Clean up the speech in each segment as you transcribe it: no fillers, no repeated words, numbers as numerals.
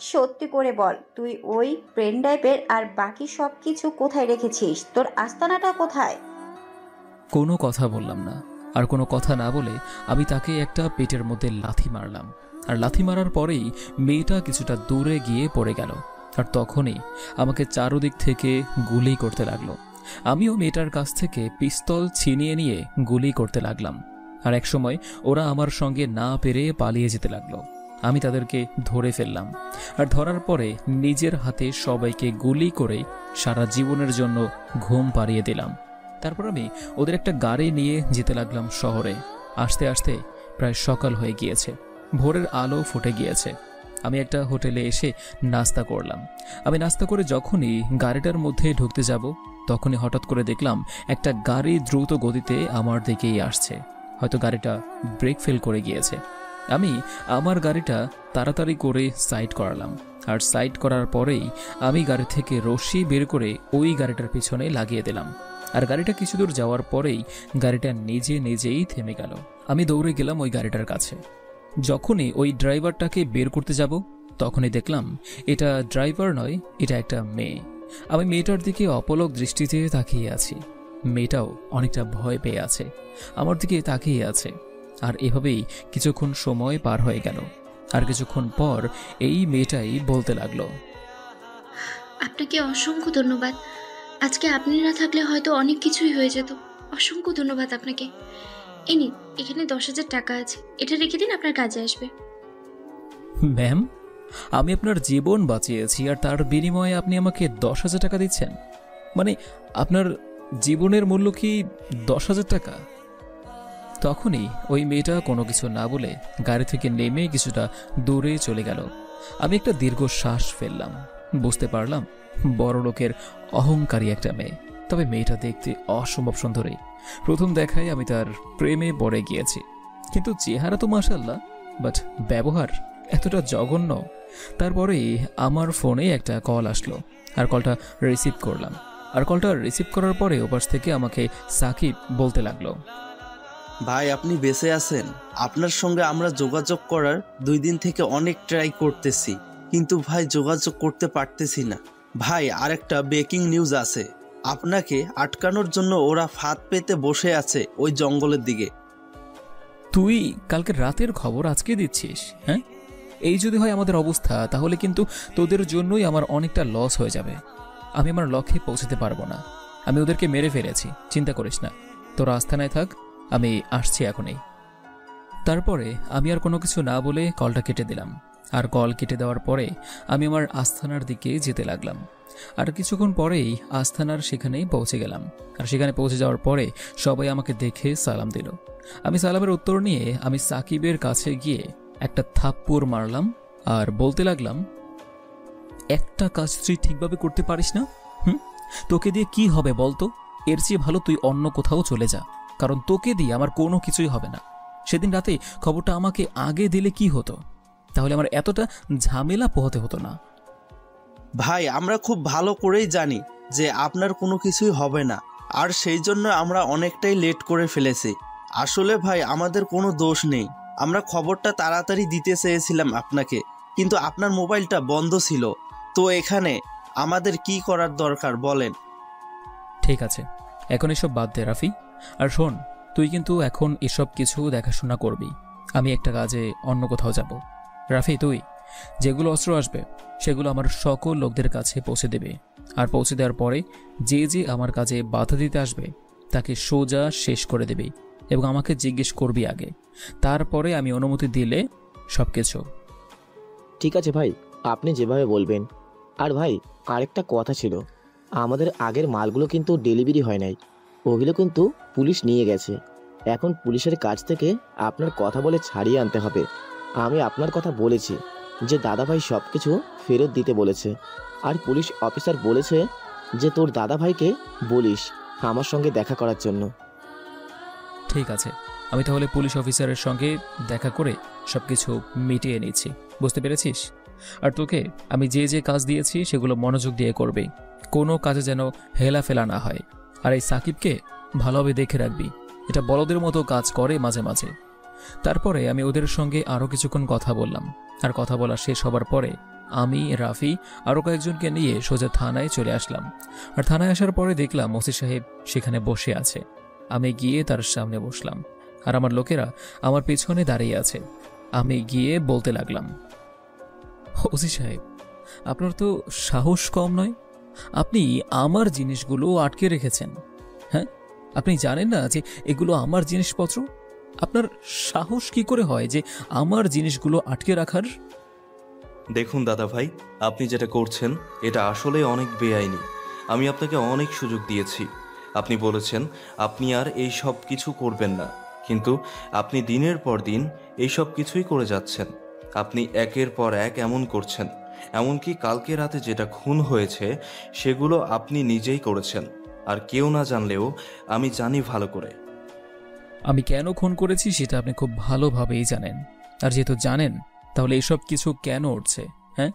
সত্যি করে বল, তুই ওই পেন ড্রাইভের আর বাকি সব কিছু কোথায় রেখেছিস? তোর আস্তানাটা কোথায়? কোনো কথা বললাম না। আর কোনো কথা না বলে আমি তাকে একটা পেটের মধ্যে লাথি মারলাম। আর লাথি মারার পরেই মেয়েটা কিছুটা দূরে গিয়ে পড়ে গেল। আর তখনই আমাকে চারদিক থেকে গুলি করতে লাগলো। আমিও মেয়েটার কাছ থেকে পিস্তল ছিনিয়ে নিয়ে গুলি করতে লাগলাম। আর একসময় ওরা আমার সঙ্গে না পেরে পালিয়ে যেতে লাগলো। আমি তাদেরকে ধরে ফেললাম। আর ধরার পরে নিজের হাতে সবাইকে গুলি করে সারা জীবনের জন্য ঘুম পাড়িয়ে দিলাম। তারপর আমি ওদের একটা গাড়ি নিয়ে যেতে লাগলাম শহরে। আস্তে আস্তে প্রায় সকাল হয়ে গিয়েছে, ভোরের আলো ফুটে গিয়েছে। আমি একটা হোটেলে এসে নাস্তা করলাম। আমি নাস্তা করে যখনই গাড়িটার মধ্যে ঢুকতে যাব, তখনই হঠাৎ করে দেখলাম একটা গাড়ি দ্রুত গতিতে আমার দিকেই আসছে। হয়তো গাড়িটা ব্রেক ফেল করে গিয়েছে। আমি আমার গাড়িটা তাড়াতাড়ি করে সাইড করালাম। আর সাইড করার পরেই আমি গাড়ি থেকে রশি বের করে ওই গাড়িটার পিছনে লাগিয়ে দিলাম। আর গাড়িটা কিছু দূর যাওয়ার পরেই গাড়িটা নিজে নিজেই থেমে গেল। আমি দৌড়ে গেলাম ওই গাড়িটার কাছে। যখনই ওই ড্রাইভারটাকে বের করতে যাব, তখনই দেখলাম এটা ড্রাইভার নয়, এটা একটা মেয়ে। আমি মেয়েটার দিকে অপলক দৃষ্টিতে তাকিয়ে আছি। মেয়েটাও অনেকটা ভয় পেয়ে আছে, আমার দিকে তাকিয়ে আছে। আর এভাবেই কিছুক্ষণ সময় পার হয়ে গেল। আর কিছুক্ষণ পর এই মেয়েটাই বলতে লাগলো, আপনাকে অসংখ্য ধন্যবাদ। আজকে আপনি না থাকলে হয়তো অনেক কিছুই হয়ে যেত। অসংখ্য ধন্যবাদ আপনাকে। এই নিন, এখানে 10,000 টাকা আছে, এটা রেখে দিন, আপনার কাজে আসবে। ম্যাম, আমি আপনার জীবন বাঁচিয়েছি আর তার বিনিময়ে আপনি আমাকে 10,000 টাকা দিচ্ছেন? মানে আপনার জীবনের মূল্য কি 10,000 টাকা? তখনই ওই মেয়েটা কোনো কিছু না বলে গাড়ি থেকে নেমে কিছুটা দূরে চলে গেল। আমি একটা দীর্ঘশ্বাস ফেললাম। বুঝতে পারলাম বড় লোকের অহংকারী একটা মেয়ে। তবে মেয়েটা দেখতে অসম্ভব সুন্দরী। প্রথম দেখায় আমি তার প্রেমে পড়ে গিয়েছি। কিন্তু চেহারা তো মাশাআল্লাহ, বাট ব্যবহার এতটা জঘন্য। তারপরেই আমার ফোনে একটা কল আসলো। আর কলটা রিসিভ করলাম। আর কলটা রিসিভ করার পরে ওপাশ থেকে আমাকে সাকিব বলতে লাগলো, ভাই আপনি বেঁচে আছেন? আপনার সঙ্গে আমরা যোগাযোগ করার 2 দিন থেকে অনেক ট্রাই করতেছি, কিন্তু ভাই যোগাযোগ করতে পারতেছি না। ভাই আরেকটা ব্রেকিং নিউজ আছে, আপনাকে আটকানোর জন্য ওরা ফাঁদ পেতে বসে আছে ওই জঙ্গলের দিকে। তুই কালকে রাতের খবর আজকে দিচ্ছিস? হ্যাঁ, এই যদি হয় আমাদের অবস্থা, তাহলে কিন্তু তোদের জন্যই আমার অনেকটা লস হয়ে যাবে। আমি আমার লক্ষ্যে পৌঁছতে পারবো না। আমি ওদেরকে মেরে ফেলেছি, চিন্তা করিস না। তোরা আস্থানায় থাক, আমি আসছি এখনই। তারপরে আমি আর কোনো কিছু না বলে কলটা কেটে দিলাম। আর কল কেটে দেওয়ার পরে আমি আমার আস্থানার দিকে যেতে লাগলাম। আর কিছুক্ষণ পরেই আস্থানার সেখানেই পৌঁছে গেলাম। আর সেখানে পৌঁছে যাওয়ার পরে সবাই আমাকে দেখে সালাম দিল। আমি সালামের উত্তর নিয়ে আমি সাকিবের কাছে গিয়ে একটা থাপ্পড় মারলাম। আর বলতে লাগলাম, একটা কাজ তুই ঠিকভাবে করতে পারিস না? তোকে দিয়ে কি হবে বলতো? এর চেয়ে ভালো তুই অন্য কোথাও চলে যা, কারণ তোকে দিয়ে আমার কোনো কিছুই হবে না। সেদিন রাতে খবরটা আমাকে আগে দিলে কি হতো? তাহলে আমার এতটা ঝামেলা পোহাতে হতো না। ভাই আমরা খুব ভালো করেই জানি যে আপনার কোনো কিছুই হবে না, আর সেই জন্য আমরা অনেকটাই লেট করে ফেলেছি। আসলে ভাই আমাদের কোনো দোষ নেই, আমরা খবরটা তাড়াতাড়ি দিতে চেয়েছিলাম আপনাকে, কিন্তু আপনার মোবাইলটা বন্ধ ছিল। তো এখানে আমাদের কি করার দরকার বলেন? ঠিক আছে, এখন এসব বাদ দে রাফি। আর শোন, তুই কিন্তু এখন এসব কিছু দেখাশোনা করবি। আমি একটা কাজে অন্য কোথাও যাব। রাফি, তুই যেগুলো অস্ত্র আসবে সেগুলো আমার সকল লোকদের কাছে পৌঁছে দেবে। আর পৌঁছে দেওয়ার পরে যে যে আমার কাজে বাধা দিতে আসবে তাকে সোজা শেষ করে দেবে, এবং আমাকে জিজ্ঞেস করবি আগে। তারপরে আমি অনুমতি দিলে সব কিছু। ঠিক আছে ভাই, আপনি যেভাবে বলবেন। আর ভাই আরেকটা কথা ছিল, আমাদের আগের মালগুলো কিন্তু ডেলিভারি হয় নাই, ওগুলো কিন্তু পুলিশ নিয়ে গেছে। এখন পুলিশের কাছ থেকে আপনার কথা বলে ছাড়িয়ে আনতে হবে। আমি আপনার কথা বলেছি যে দাদাভাই সব কিছু ফেরত দিতে বলেছে, আর পুলিশ অফিসার বলেছে যে তোর দাদাভাইকে বলিস আমার সঙ্গে দেখা করার জন্য। ঠিক আছে, আমি তাহলে পুলিশ অফিসারের সঙ্গে দেখা করে সবকিছু মিটিয়ে নিচ্ছি, বুঝতে পেরেছিস? আর তোকে আমি যে যে কাজ দিয়েছি সেগুলো মনোযোগ দিয়ে করবি, কোনো কাজে যেন হেলাফেলা না হয়। আর এই সাকিবকে ভালোভাবে দেখে রাখবি, এটা বলদের মতো কাজ করে মাঝে মাঝে। তারপরে আমি ওদের সঙ্গে আরও কিছুক্ষণ কথা বললাম। আর কথা বলা শেষ হবার পরে আমি, রাফি আরও কয়েকজনকে নিয়ে সোজা থানায় চলে আসলাম। আর থানায় আসার পরে দেখলাম ওসি সাহেব সেখানে বসে আছে। আমি গিয়ে তার সামনে বসলাম, আর আমার লোকেরা আমার পেছনে দাঁড়িয়ে আছে। আমি গিয়ে বলতে লাগলাম, ওসি সাহেব, আপনার তো সাহস কম নয়। আপনি আমার জিনিসগুলো আটকে রেখেছেন। হ্যাঁ, আপনি জানেন না যে এগুলো আমার জিনিসপত্র? আপনার সাহস কি করে হয় যে আমার জিনিসগুলো আটকে রাখার? দেখুন দাদা ভাই, আপনি যেটা করছেন এটা আসলে অনেক বেআইনি। আমি আপনাকে অনেক সুযোগ দিয়েছি। আপনি বলেছেন আপনি আর এই সব কিছু করবেন না, কিন্তু আপনি দিনের পর দিন এই সব কিছুই করে যাচ্ছেন। আপনি একের পর এক এমন করছেন, এমনকি কালকে রাতে যেটা খুন হয়েছে সেগুলো আপনি নিজেই করেছেন, আর কেউ না জানলেও আমি জানি ভালো করে। আমি কেন খুন করেছি সেটা আপনি খুব ভালোভাবেই জানেন। আর যেহেতু জানেন, তাহলে এসব কিছু কেন উঠছে? হ্যাঁ,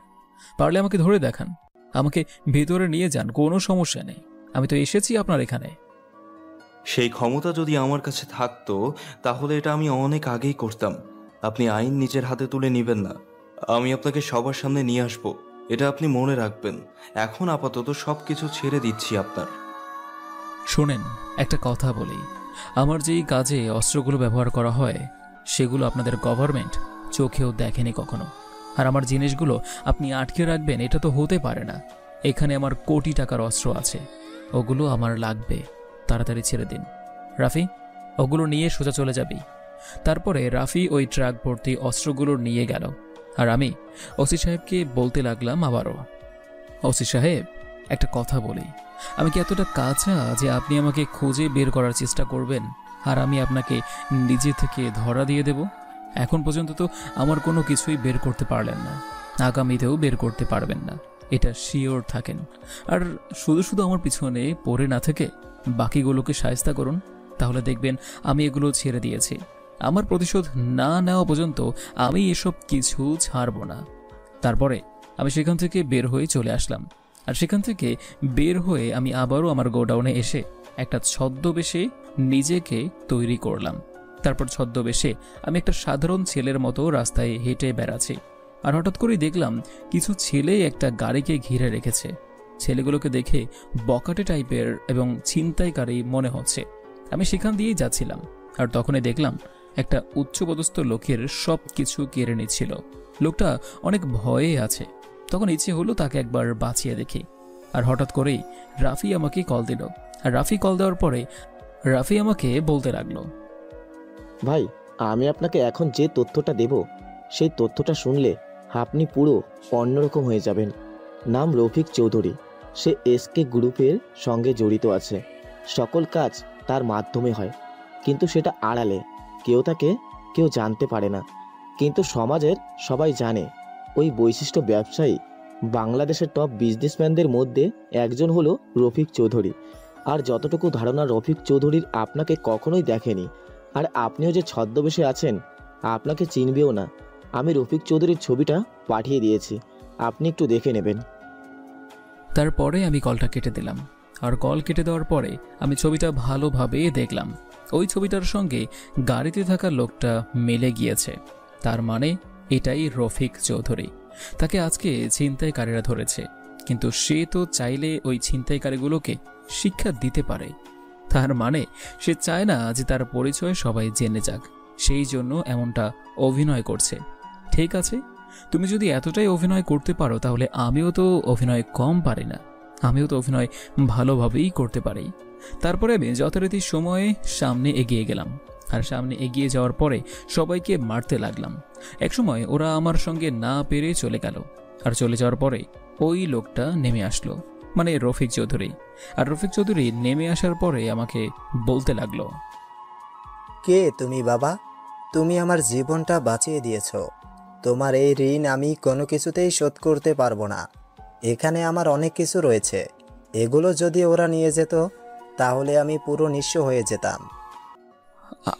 পারলে আমাকে ধরে দেখান, আমাকে ভেতরে নিয়ে যান, কোনো সমস্যা নেই। আমি তো এসেছি আপনার এখানে। সেই ক্ষমতা যদি আমার কাছে থাকতো তাহলে এটা আমি অনেক আগেই করতাম। আপনি আইন নিজের হাতে তুলে নেবেন না। আমি আপনাকে সবার সামনে নিয়ে আসবো, এটা আপনি মনে রাখবেন। এখন আপাতত সব কিছু ছেড়ে দিচ্ছি আপনার। শোনেন, একটা কথা বলি, আমার যেই কাজে অস্ত্রগুলো ব্যবহার করা হয় সেগুলো আপনাদের গভর্নমেন্ট চোখেও দেখেনি কখনো। আর আমার জিনিসগুলো আপনি আটকে রাখবেন, এটা তো হতে পারে না। এখানে আমার কোটি টাকার অস্ত্র আছে, ওগুলো আমার লাগবে। তাড়াতাড়ি ছেড়ে দিন। রাফি, ওগুলো নিয়ে সোজা চলে যাবি। তারপরে রাফি ওই ট্রাক ভর্তি অস্ত্রগুলো নিয়ে গেল। আর আমি ওসি সাহেবকে বলতে লাগলাম আবারও, ওসি সাহেব, একটা কথা বলি, আমি কি এতটা কাঁচা যে আপনি আমাকে খুঁজে বের করার চেষ্টা করবেন আর আমি আপনাকে নিজে থেকে ধরা দিয়ে দেব? এখন পর্যন্ত তো আমার কোনো কিছুই বের করতে পারলেন না, আগামীতেও বের করতে পারবেন না, এটা শিওর থাকেন। আর শুধু শুধু আমার পিছনে পড়ে না থেকে বাকিগুলোকে শায়েস্তা করুন, তাহলে দেখবেন আমি এগুলো ছেড়ে দিয়েছি। আমার প্রতিশোধ না নেওয়া পর্যন্ত আমি এসব কিছু ছাড়ব না। তারপরে আমি সেখান থেকে বের হয়ে চলে আসলাম। আর সেখান থেকে বের হয়ে আমি আবারও আমার গোডাউনে এসে একটা ছদ্মবেশে নিজেকে তৈরি করলাম। তারপর ছদ্মবেশে আমি একটা সাধারণ ছেলের মতো রাস্তায় হেঁটে বেড়াচ্ছি। আর হঠাৎ করেই দেখলাম কিছু ছেলে একটা গাড়িকে ঘিরে রেখেছে। ছেলেগুলোকে দেখে বকাটে টাইপের এবং ছিনতাইকারী মনে হচ্ছে। আমি সেখান দিয়েই যাচ্ছিলাম, আর তখনই দেখলাম একটা উচ্চপদস্থ লোকের সব কিছু কেড়ে নিচ্ছিল। লোকটা অনেক ভয়ে আছে। তখন ইচ্ছে হলো তাকে একবার বাঁচিয়ে দেখি। আর হঠাৎ করেই রাফি আমাকে কল দিল। আর রাফি কল দেওয়ার পরে রাফি আমাকে বলতে লাগলো, ভাই, আমি আপনাকে এখন যে তথ্যটা দেব সেই তথ্যটা শুনলে আপনি পুরো অন্যরকম হয়ে যাবেন। নাম রফিক চৌধুরী। সে এসকে গ্রুপের সঙ্গে জড়িত আছে। সকল কাজ তার মাধ্যমে হয়, কিন্তু সেটা আড়ালে কেউ জানতে পারে না। কিন্তু সমাজের সবাই জানে ওই বৈশিষ্ট্য ব্যবসায়ী বাংলাদেশের টপ বিজনেসম্যানদের মধ্যে একজন হলো রফিক চৌধুরী। আর যতটুকু ধারণা, রফিক চৌধুরীর আপনাকে কখনোই দেখেনি। আর আপনিও যে ছদ্মবেশে আছেন, আপনাকে চিনবেও না। আমি রফিক চৌধুরীর ছবিটা পাঠিয়ে দিয়েছি, আপনি একটু দেখে নেবেন। তারপরে আমি কলটা কেটে দিলাম। আর কল কেটে দেওয়ার পরে আমি ছবিটা ভালোভাবে দেখলাম। ওই ছবিটার সঙ্গে গাড়িতে থাকা লোকটা মিলে গিয়েছে। তার মানে এটাই রফিক চৌধুরী। তাকে আজকে ছিনতাইকারীরা ধরেছে, কিন্তু সে তো চাইলে ওই ছিনতাইকারীগুলোকে শিক্ষা দিতে পারে। তার মানে সে চায় না যে তার পরিচয় সবাই জেনে যাক, সেই জন্য এমনটা অভিনয় করছে। ঠিক আছে, তুমি যদি এতটাই অভিনয় করতে পারো তাহলে আমিও তো অভিনয় কম পারি না, আমিও তো অভিনয় ভালোভাবেই করতে পারি। তারপরে আমি যথারীতি সময়ে সামনে এগিয়ে গেলাম। আর সামনে এগিয়ে যাওয়ার পরে সবাইকে মারতে লাগলাম। একসময় ওরা আমার সঙ্গে না পেরে চলে গেল। আর চলে যাওয়ার পরে ওই লোকটা নেমে আসলো, মানে রফিক চৌধুরী। আর রফিক চৌধুরী নেমে আসার পরে আমাকে বলতে লাগলো, কে তুমি বাবা? তুমি আমার জীবনটা বাঁচিয়ে দিয়েছ। তোমার এই ঋণ আমি কোনো কিছুতেই শোধ করতে পারবো না। এখানে আমার অনেক কিছু রয়েছে, এগুলো যদি ওরা নিয়ে যেত তাহলে আমি পুরো নিঃস্ব হয়ে যেতাম।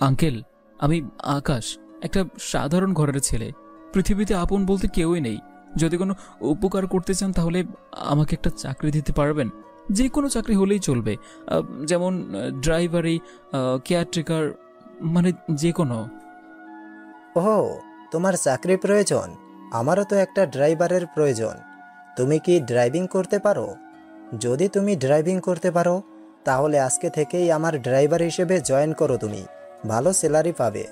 আঙ্কেল, আমি আকাশ, একটা সাধারণ ঘরের ছেলে। পৃথিবীতে আপন বলতে কেউই নেই। যদি কোনো উপকার করতে চান তাহলে আমাকে একটা চাকরি দিতে পারবেন? যে কোনো চাকরি হলেই চলবে, যেমন ড্রাইভারি, কেয়ারটেকার, মানে যে কোনো। ও, তোমার চাকরি প্রয়োজন? আমারও তো একটা ড্রাইভারের প্রয়োজন। তুমি কি ড্রাইভিং করতে পারো? যদি তুমি ড্রাইভিং করতে পারো তাহলে আজকে থেকেই আমার ড্রাইভার হিসেবে জয়েন করো, তুমি ভালো স্যালারি পাবে।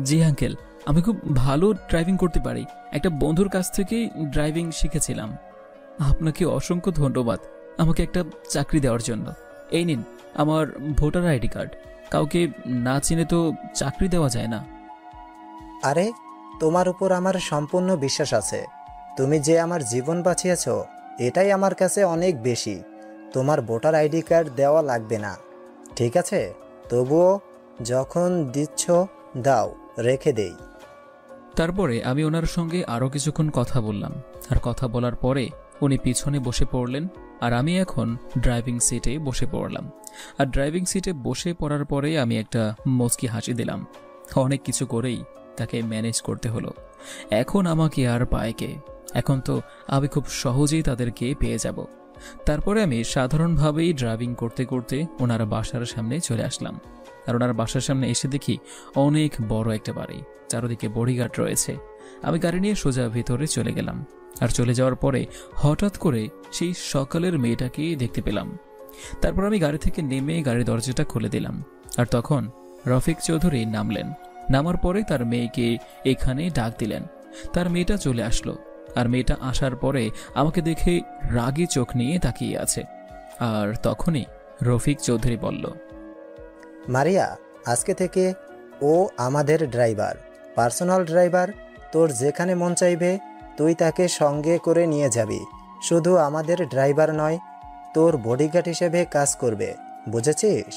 জি আঙ্কেল, আমি খুব ভালো ড্রাইভিং করতে পারি। একটা বন্ধুর কাছ থেকেই ড্রাইভিং শিখেছিলাম। আপনাকে অসংখ্য ধন্যবাদ আমাকে একটা চাকরি দেওয়ার জন্য। এই নিন আমার ভোটার আইডি কার্ড। কাউকে না চিনে তো চাকরি দেওয়া যায় না। আরে, তোমার উপর আমার সম্পূর্ণ বিশ্বাস আছে। তুমি যে আমার জীবন বাঁচিয়েছ এটাই আমার কাছে অনেক বেশি। তোমার ভোটার আইডি কার্ড দেওয়া লাগবে না, ঠিক আছে? তবুও যখন দিচ্ছ দাও, রেখে দেই। তারপরে আমি ওনার সঙ্গে আরও কিছুক্ষণ কথা বললাম। আর কথা বলার পরে উনি পিছনে বসে পড়লেন আর আমি এখন ড্রাইভিং সিটে বসে পড়লাম। আর ড্রাইভিং সিটে বসে পড়ার পরে আমি একটা মুচকি হাসি দিলাম। অনেক কিছু করেই তাকে ম্যানেজ করতে হলো। এখন আমাকে আর পায় কে? এখন তো আমি খুব সহজেই তাদেরকে পেয়ে যাব। তারপরে আমি সাধারণভাবেই ড্রাইভিং করতে করতে ওনার বাসার সামনে চলে আসলাম। আর ওনার বাসার সামনে এসে দেখি অনেক বড় একটা বাড়ি, চারদিকে বডিগার্ড রয়েছে। আমি গাড়ি নিয়ে সোজা ভিতরে চলে গেলাম। আর চলে যাওয়ার পরে হঠাৎ করে সেই সকালের মেয়েটাকে দেখতে পেলাম। তারপর আমি গাড়ি থেকে নেমে গাড়ির দরজাটা খুলে দিলাম। আর তখন রফিক চৌধুরী নামলেন। নামার পরে তার মেয়েকে এখানে ডাক দিলেন। তার মেয়েটা চলে আসলো। আর মেয়েটা আসার পরে আমাকে দেখে রাগী চোখ নিয়ে তাকিয়ে আছে। আর তখনই রফিক চৌধুরী বলল, মারিয়া, আজকে থেকে ও আমাদের ড্রাইভার, পার্সোনাল ড্রাইভার। তোর যেখানে মন চাইবে তুই তাকে সঙ্গে করে নিয়ে যাবি। শুধু আমাদের ড্রাইভার নয়, তোর বডিগার্ড হিসেবে কাজ করবে, বুঝেছিস?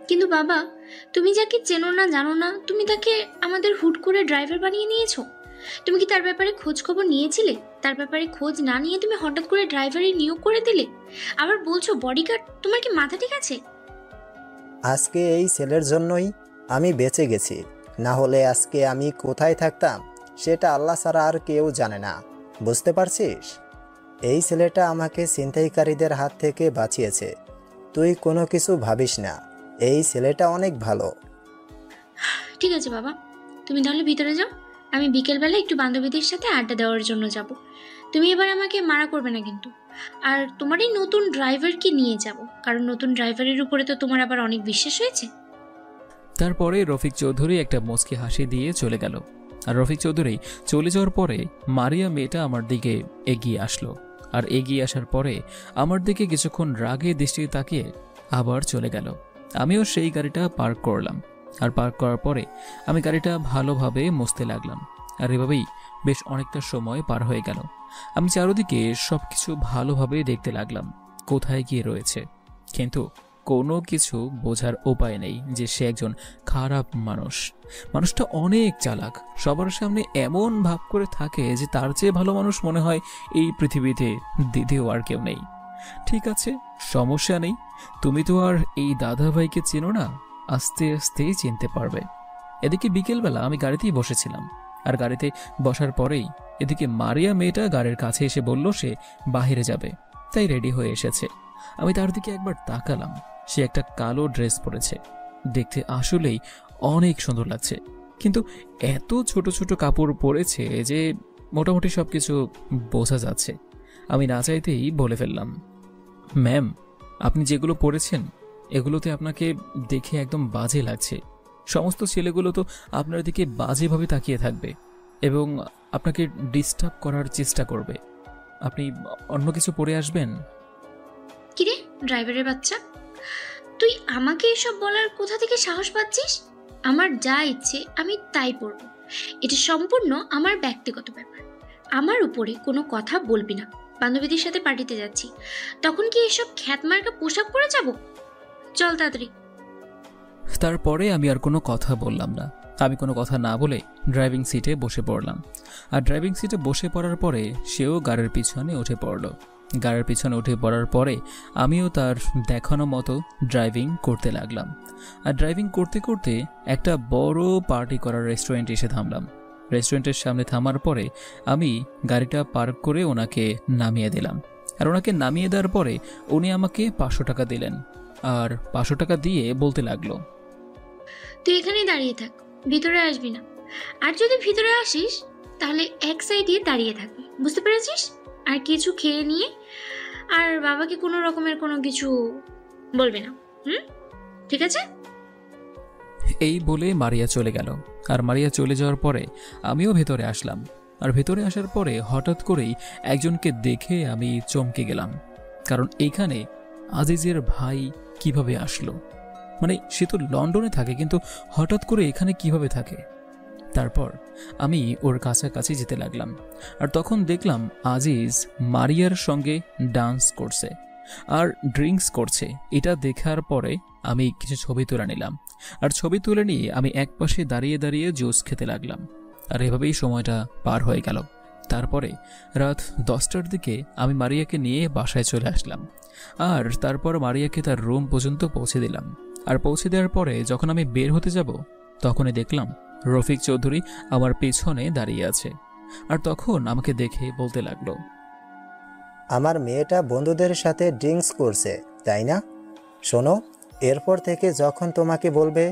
কিন্তু বাবা, তুমি যাকে চেনো না জানো না, তুমি তাকে আমাদের হুট করে ড্রাইভার বানিয়ে নিয়েছো। তুমি কি তার ব্যাপারে খোঁজ খবর নিয়েছিলে? তার ব্যাপারে খোঁজ না নিয়ে তুমি হঠাৎ করে ড্রাইভারে নিয়োগ করে দিলে, আবার বলছো বডিগার্ড। তোমার কি মাথা ঠিক আছে? আজকে এই ছেলের জন্যই আমি বেঁচে গেছি, না হলে আজকে আমি কোথায় থাকতাম সেটা আল্লাহ ছাড়া আর কেউ জানে না, বুঝতে পারছিস? এই ছেলেটা আমাকে ছিনতাইকারীদের হাত থেকে বাঁচিয়েছে। তুই কোনো কিছু ভাবিস না, এই ছেলেটা অনেক ভালো। ঠিক আছে বাবা, তুমি তাহলে ভিতরে যাও। আমি বিকেলবেলা একটু বান্ধবীদের সাথে আড্ডা দেওয়ার জন্য যাব। তুমি এবার আমাকে মারা করবে না কিন্তু। আর তোমার এই নতুন ড্রাইভারকে নিয়ে যাব, কারণ নতুন ড্রাইভারের উপরে তো তোমার আবার অনেক বিশ্বাস হয়েছে। তারপরে রফিক চৌধুরী একটা মুচকি হাসি দিয়ে চলে গেল। আর রফিক চৌধুরী চলে যাওয়ার পরে মারিয়া মেয়েটা আমার দিকে এগিয়ে আসলো। আর এগিয়ে আসার পরে আমার দিকে কিছুক্ষণ রাগে দৃষ্টি তাকিয়ে আবার চলে গেল। আমিও সেই গাড়িটা পার্ক করলাম। আর পার্ক করার পরে আমি গাড়িটা ভালোভাবে মুছতে লাগলাম। আর এভাবেই বেশ অনেকটা সময় পার হয়ে গেল। আমি চারদিকে সবকিছু ভালোভাবে দেখতে লাগলাম কোথায় গিয়ে রয়েছে, কিন্তু কোনো কিছু বোঝার উপায় নেই যে সে একজন খারাপ মানুষ। মানুষটা অনেক চালাক, সবার সামনে এমন ভাব করে থাকে যে তার চেয়ে ভালো মানুষ মনে হয় এই পৃথিবীতে দ্বিতীয় আর কেউ নেই। ঠিক আছে, সমস্যা নেই। তুমি তো আর এই দাদা ভাইকে চেনো না, আস্তে আস্তেই চিনতে পারবে। এদিকে বিকেলবেলা আমি গাড়িতেই বসেছিলাম। আর গাড়িতে বসার পরেই এদিকে মারিয়া মেয়েটা গাড়ির কাছে এসে বলল সে বাহিরে যাবে, তাই রেডি হয়ে এসেছে। আমি তার দিকে একবার তাকালাম। সে একটা কালো ড্রেস পরেছে, দেখতে আসলেই অনেক সুন্দর লাগছে, কিন্তু এত ছোট ছোট কাপড় পরেছে যে মোটামুটি সবকিছু বোঝা যাচ্ছে। আমি না চাইতেই বলে ফেললাম, ম্যাম, আপনি যেগুলো পরেছেন এগুলোতে আপনাকে দেখে একদম বাজে লাগছে। সমস্ত ছেলেগুলো তো আপনার দিকে বাজেভাবে তাকিয়ে থাকবে এবং আপনাকে ডিস্টার্ব করার চেষ্টা করবে। আপনি অন্য কিছু পরে আসবেন। কিরে ড্রাইভারের বাচ্চা, তুই আমাকে এসব বলার কোথা থেকে সাহস পাচ্ছিস? আমার যা ইচ্ছে আমি তাই পরবো। এটা সম্পূর্ণ আমার ব্যক্তিগত ব্যাপার। আমার উপরে কোনো কথা বলবি না। বান্ধবীদের সাথে পার্টিতে যাচ্ছি, তখন কি এসব খ্যাতমার্কা পোশাক পরে যাব? চল তাড়াতাড়ি। তারপরে আমি আর কোনো কথা বললাম না। আমি কোনো কথা না বলে ড্রাইভিং সিটে বসে পড়লাম। আর ড্রাইভিং সিটে বসে পড়ার পরে সেও গাড়ির পিছনে উঠে পড়ল। গাড়ির পিছনে উঠে পড়ার পরে আমিও তার দেখানো মতো ড্রাইভিং করতে লাগলাম। আর ড্রাইভিং করতে করতে একটা বড় পার্টি করার রেস্টুরেন্টে এসে থামলাম। রেস্টুরেন্টের সামনে থামার পরে আমি গাড়িটা পার্ক করে ওনাকে নামিয়ে দিলাম। আর ওনাকে নামিয়ে দেওয়ার পরে উনি আমাকে 500 টাকা দিলেন। আর 500 টাকা দিয়ে বলতে লাগলো, তুই এখানেই দাঁড়িয়ে থাক, ভিতরে আসবি না। আর যদি ভিতরে আসিস তাহলে এক সাইডে দাঁড়িয়ে থাকবি, বুঝতে পেরেছিস? আর কিছু খেয়ে নিয়ে আর বাবাকে কোনো রকমের কোনো কিছু বলবি না, ঠিক আছে? এই বলে মারিয়া চলে গেল। আর মারিয়া চলে যাওয়ার পরে আমিও ভেতরে আসলাম। আর ভেতরে আসার পরে হঠাৎ করেই একজনকে দেখে আমি চমকে গেলাম, কারণ এইখানে আজিজের ভাই কিভাবে আসলো। মানে সে তো লন্ডনে থাকে, কিন্তু হঠাৎ করে এখানে কিভাবে থাকে? তারপর আমি ওর কাছাকাছি যেতে লাগলাম, আর তখন দেখলাম আজিজ মারিয়ার সঙ্গে ডান্স করছে আর ড্রিঙ্কস করছে। এটা দেখার পরে আমি কিছু ছবি তুলে নিলাম, আর ছবি তুলে নিয়ে আমি একপাশে দাঁড়িয়ে দাঁড়িয়ে জুস খেতে লাগলাম। আর এভাবেই সময়টা পার হয়ে গেল। তারপরে রাত 10টার দিকে আমি মারিয়াকে নিয়ে বাসায় চলে আসলাম, আর তারপর মারিয়াকে তার রুম পর্যন্ত পৌঁছে দিলাম। আর পৌঁছে দেওয়ার পরে যখন আমি বের হতে যাব, তখনই দেখলাম রফিক চৌধুরী আমার পেছনে দাঁড়িয়ে আছে। আর তখন আমাকে দেখে বলতে লাগলো, আমার মেয়েটা বন্ধুদের সাথে ড্রিঙ্কস করছে, তাই না? শোনো, এরপর থেকে যখন তোমাকে বলবে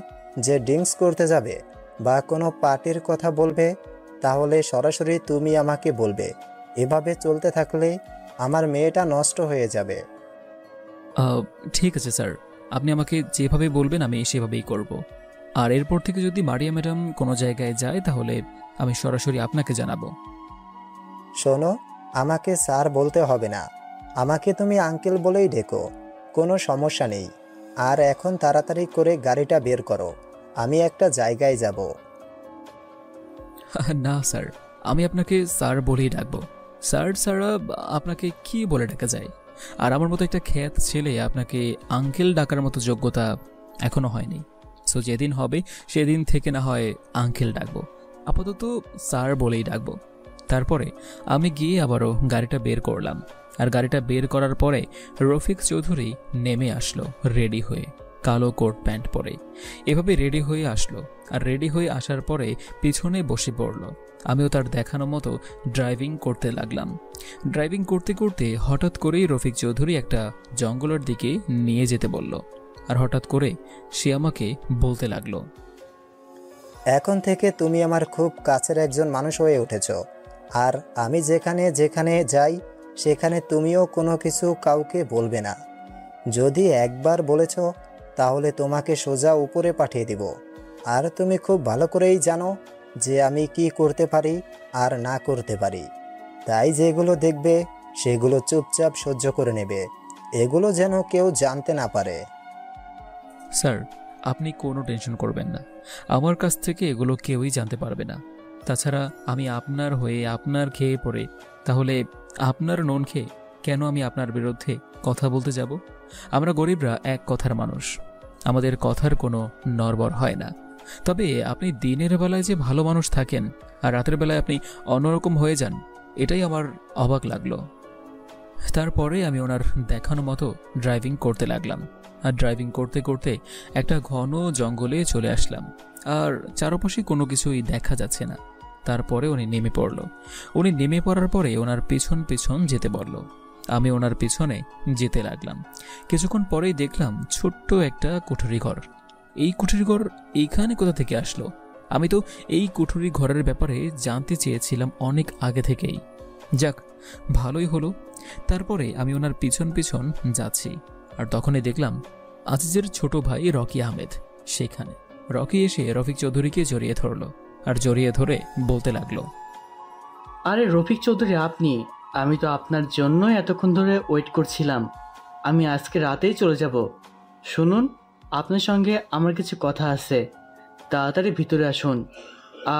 যে ড্রিঙ্কস করতে যাবে বা কোনো পার্টির কথা বলবে, তাহলে সরাসরি তুমি আমাকে বলবে। এভাবে চলতে থাকলে আমার মেয়েটা নষ্ট হয়ে যাবে। ঠিক আছে স্যার, আপনি আমাকে যেভাবে বলবেন আমি সেভাবেই করব। আর এরপর থেকে যদি মারিয়া ম্যাডাম কোনো জায়গায় যায় তাহলে আমি সরাসরি আপনাকে জানাবো। শোনো, আমাকে স্যার বলতে হবে না, আমাকে তুমি আঙ্কেল বলেই ডেকো, কোনো সমস্যা নেই। আর এখন তাড়াতাড়ি করে গাড়িটা বের করো, আমি একটা জায়গায় যাব। না স্যার, আমি আপনাকে স্যার বলেই ডাকবো। স্যার ছাড়া আপনাকে কি বলে ডাকা যায়? আর আমার মতো একটা খ্যাত ছেলে আপনাকে আঙ্কেল ডাকার মতো যোগ্যতা এখনো হয়নি। সো যেদিন হবে সেদিন থেকে না হয় আঙ্কেল ডাকবো, আপাতত স্যার বলেই ডাকবো। তারপরে আমি গিয়ে আবারও গাড়িটা বের করলাম। আর গাড়িটা বের করার পরে রফিক চৌধুরী নেমে আসলো রেডি হয়ে, কালো কোট প্যান্ট পরে। এভাবে রেডি হয়ে আসলো, আর রেডি হয়ে আসার পরে পিছনে বসে পড়লো। আমিও তার দেখানো মতো ড্রাইভিং করতে লাগলাম। ড্রাইভিং করতে করতে হঠাৎ করেই রফিক চৌধুরী একটা জঙ্গলের দিকে নিয়ে যেতে বলল। আর হঠাৎ করে সে আমাকে বলতে লাগলো, এখন থেকে তুমি আমার খুব কাছের একজন মানুষ হয়ে উঠেছ। আর আমি যেখানে যেখানে যাই সেখানে তুমিও কোনো কিছু কাউকে বলবে না। যদি একবার বলেছ তাহলে তোমাকে সোজা উপরে পাঠিয়ে দিব। আর তুমি খুব ভালো করেই জানো যে আমি কি করতে পারি আর না করতে পারি। তাই যেগুলো দেখবে সেগুলো চুপচাপ সহ্য করে নেবে, এগুলো যেন কেউ জানতে না পারে। স্যার, আপনি কোনো টেনশন করবেন না, আমার কাছ থেকে এগুলো কেউই জানতে পারবে না। তাছাড়া আমি আপনার হয়ে আপনার খেয়ে পড়ে, তাহলে আপনার নুন খেয়ে কেন আমি আপনার বিরুদ্ধে কথা বলতে যাব? আমরা গরিবরা এক কথার মানুষ, আমাদের কথার কোনো নড়বড় হয় না। তবে আপনি দিনের বেলায় যে ভালো মানুষ থাকেন আর রাতের বেলায় আপনি অন্যরকম হয়ে যান, এটাই আমার অবাক লাগলো। তারপরে আমি ওনার দেখানো মতো ড্রাইভিং করতে লাগলাম। আর ড্রাইভিং করতে করতে একটা ঘন জঙ্গলে চলে আসলাম, আর চারপাশে কোনো কিছুই দেখা যাচ্ছে না। তারপরে উনি নেমে পড়ল। উনি নেমে পড়ার পরে ওনার পিছন পিছন যেতে বলল। আমি ওনার পিছনে যেতে লাগলাম। কিছুক্ষণ পরেই দেখলাম ছোট্ট একটা কুঠুরি ঘর। এই কুঠুরি ঘর এইখানে কোথা থেকে আসলো? আমি তো এই কুঠুরি ঘরের ব্যাপারে জানতে চেয়েছিলাম অনেক আগে থেকেই। যাক, ভালোই হলো। তারপরে আমি ওনার পিছন পিছন যাচ্ছি, আর তখনই দেখলাম আজিজের ছোট ভাই রকি আহমেদ সেখানে। রকি এসে রফিক চৌধুরীকে জড়িয়ে ধরল, আর জড়িয়ে ধরে বলতে লাগলো, আরে রফিক চৌধুরী, আপনি? আমি তো আপনার জন্য এতক্ষণ ধরে ওয়েট করছিলাম। আমি আজকে রাতেই চলে যাব। শুনুন, আপনার সঙ্গে আমার কিছু কথা আছে, তাড়াতাড়ি ভিতরে আসুন।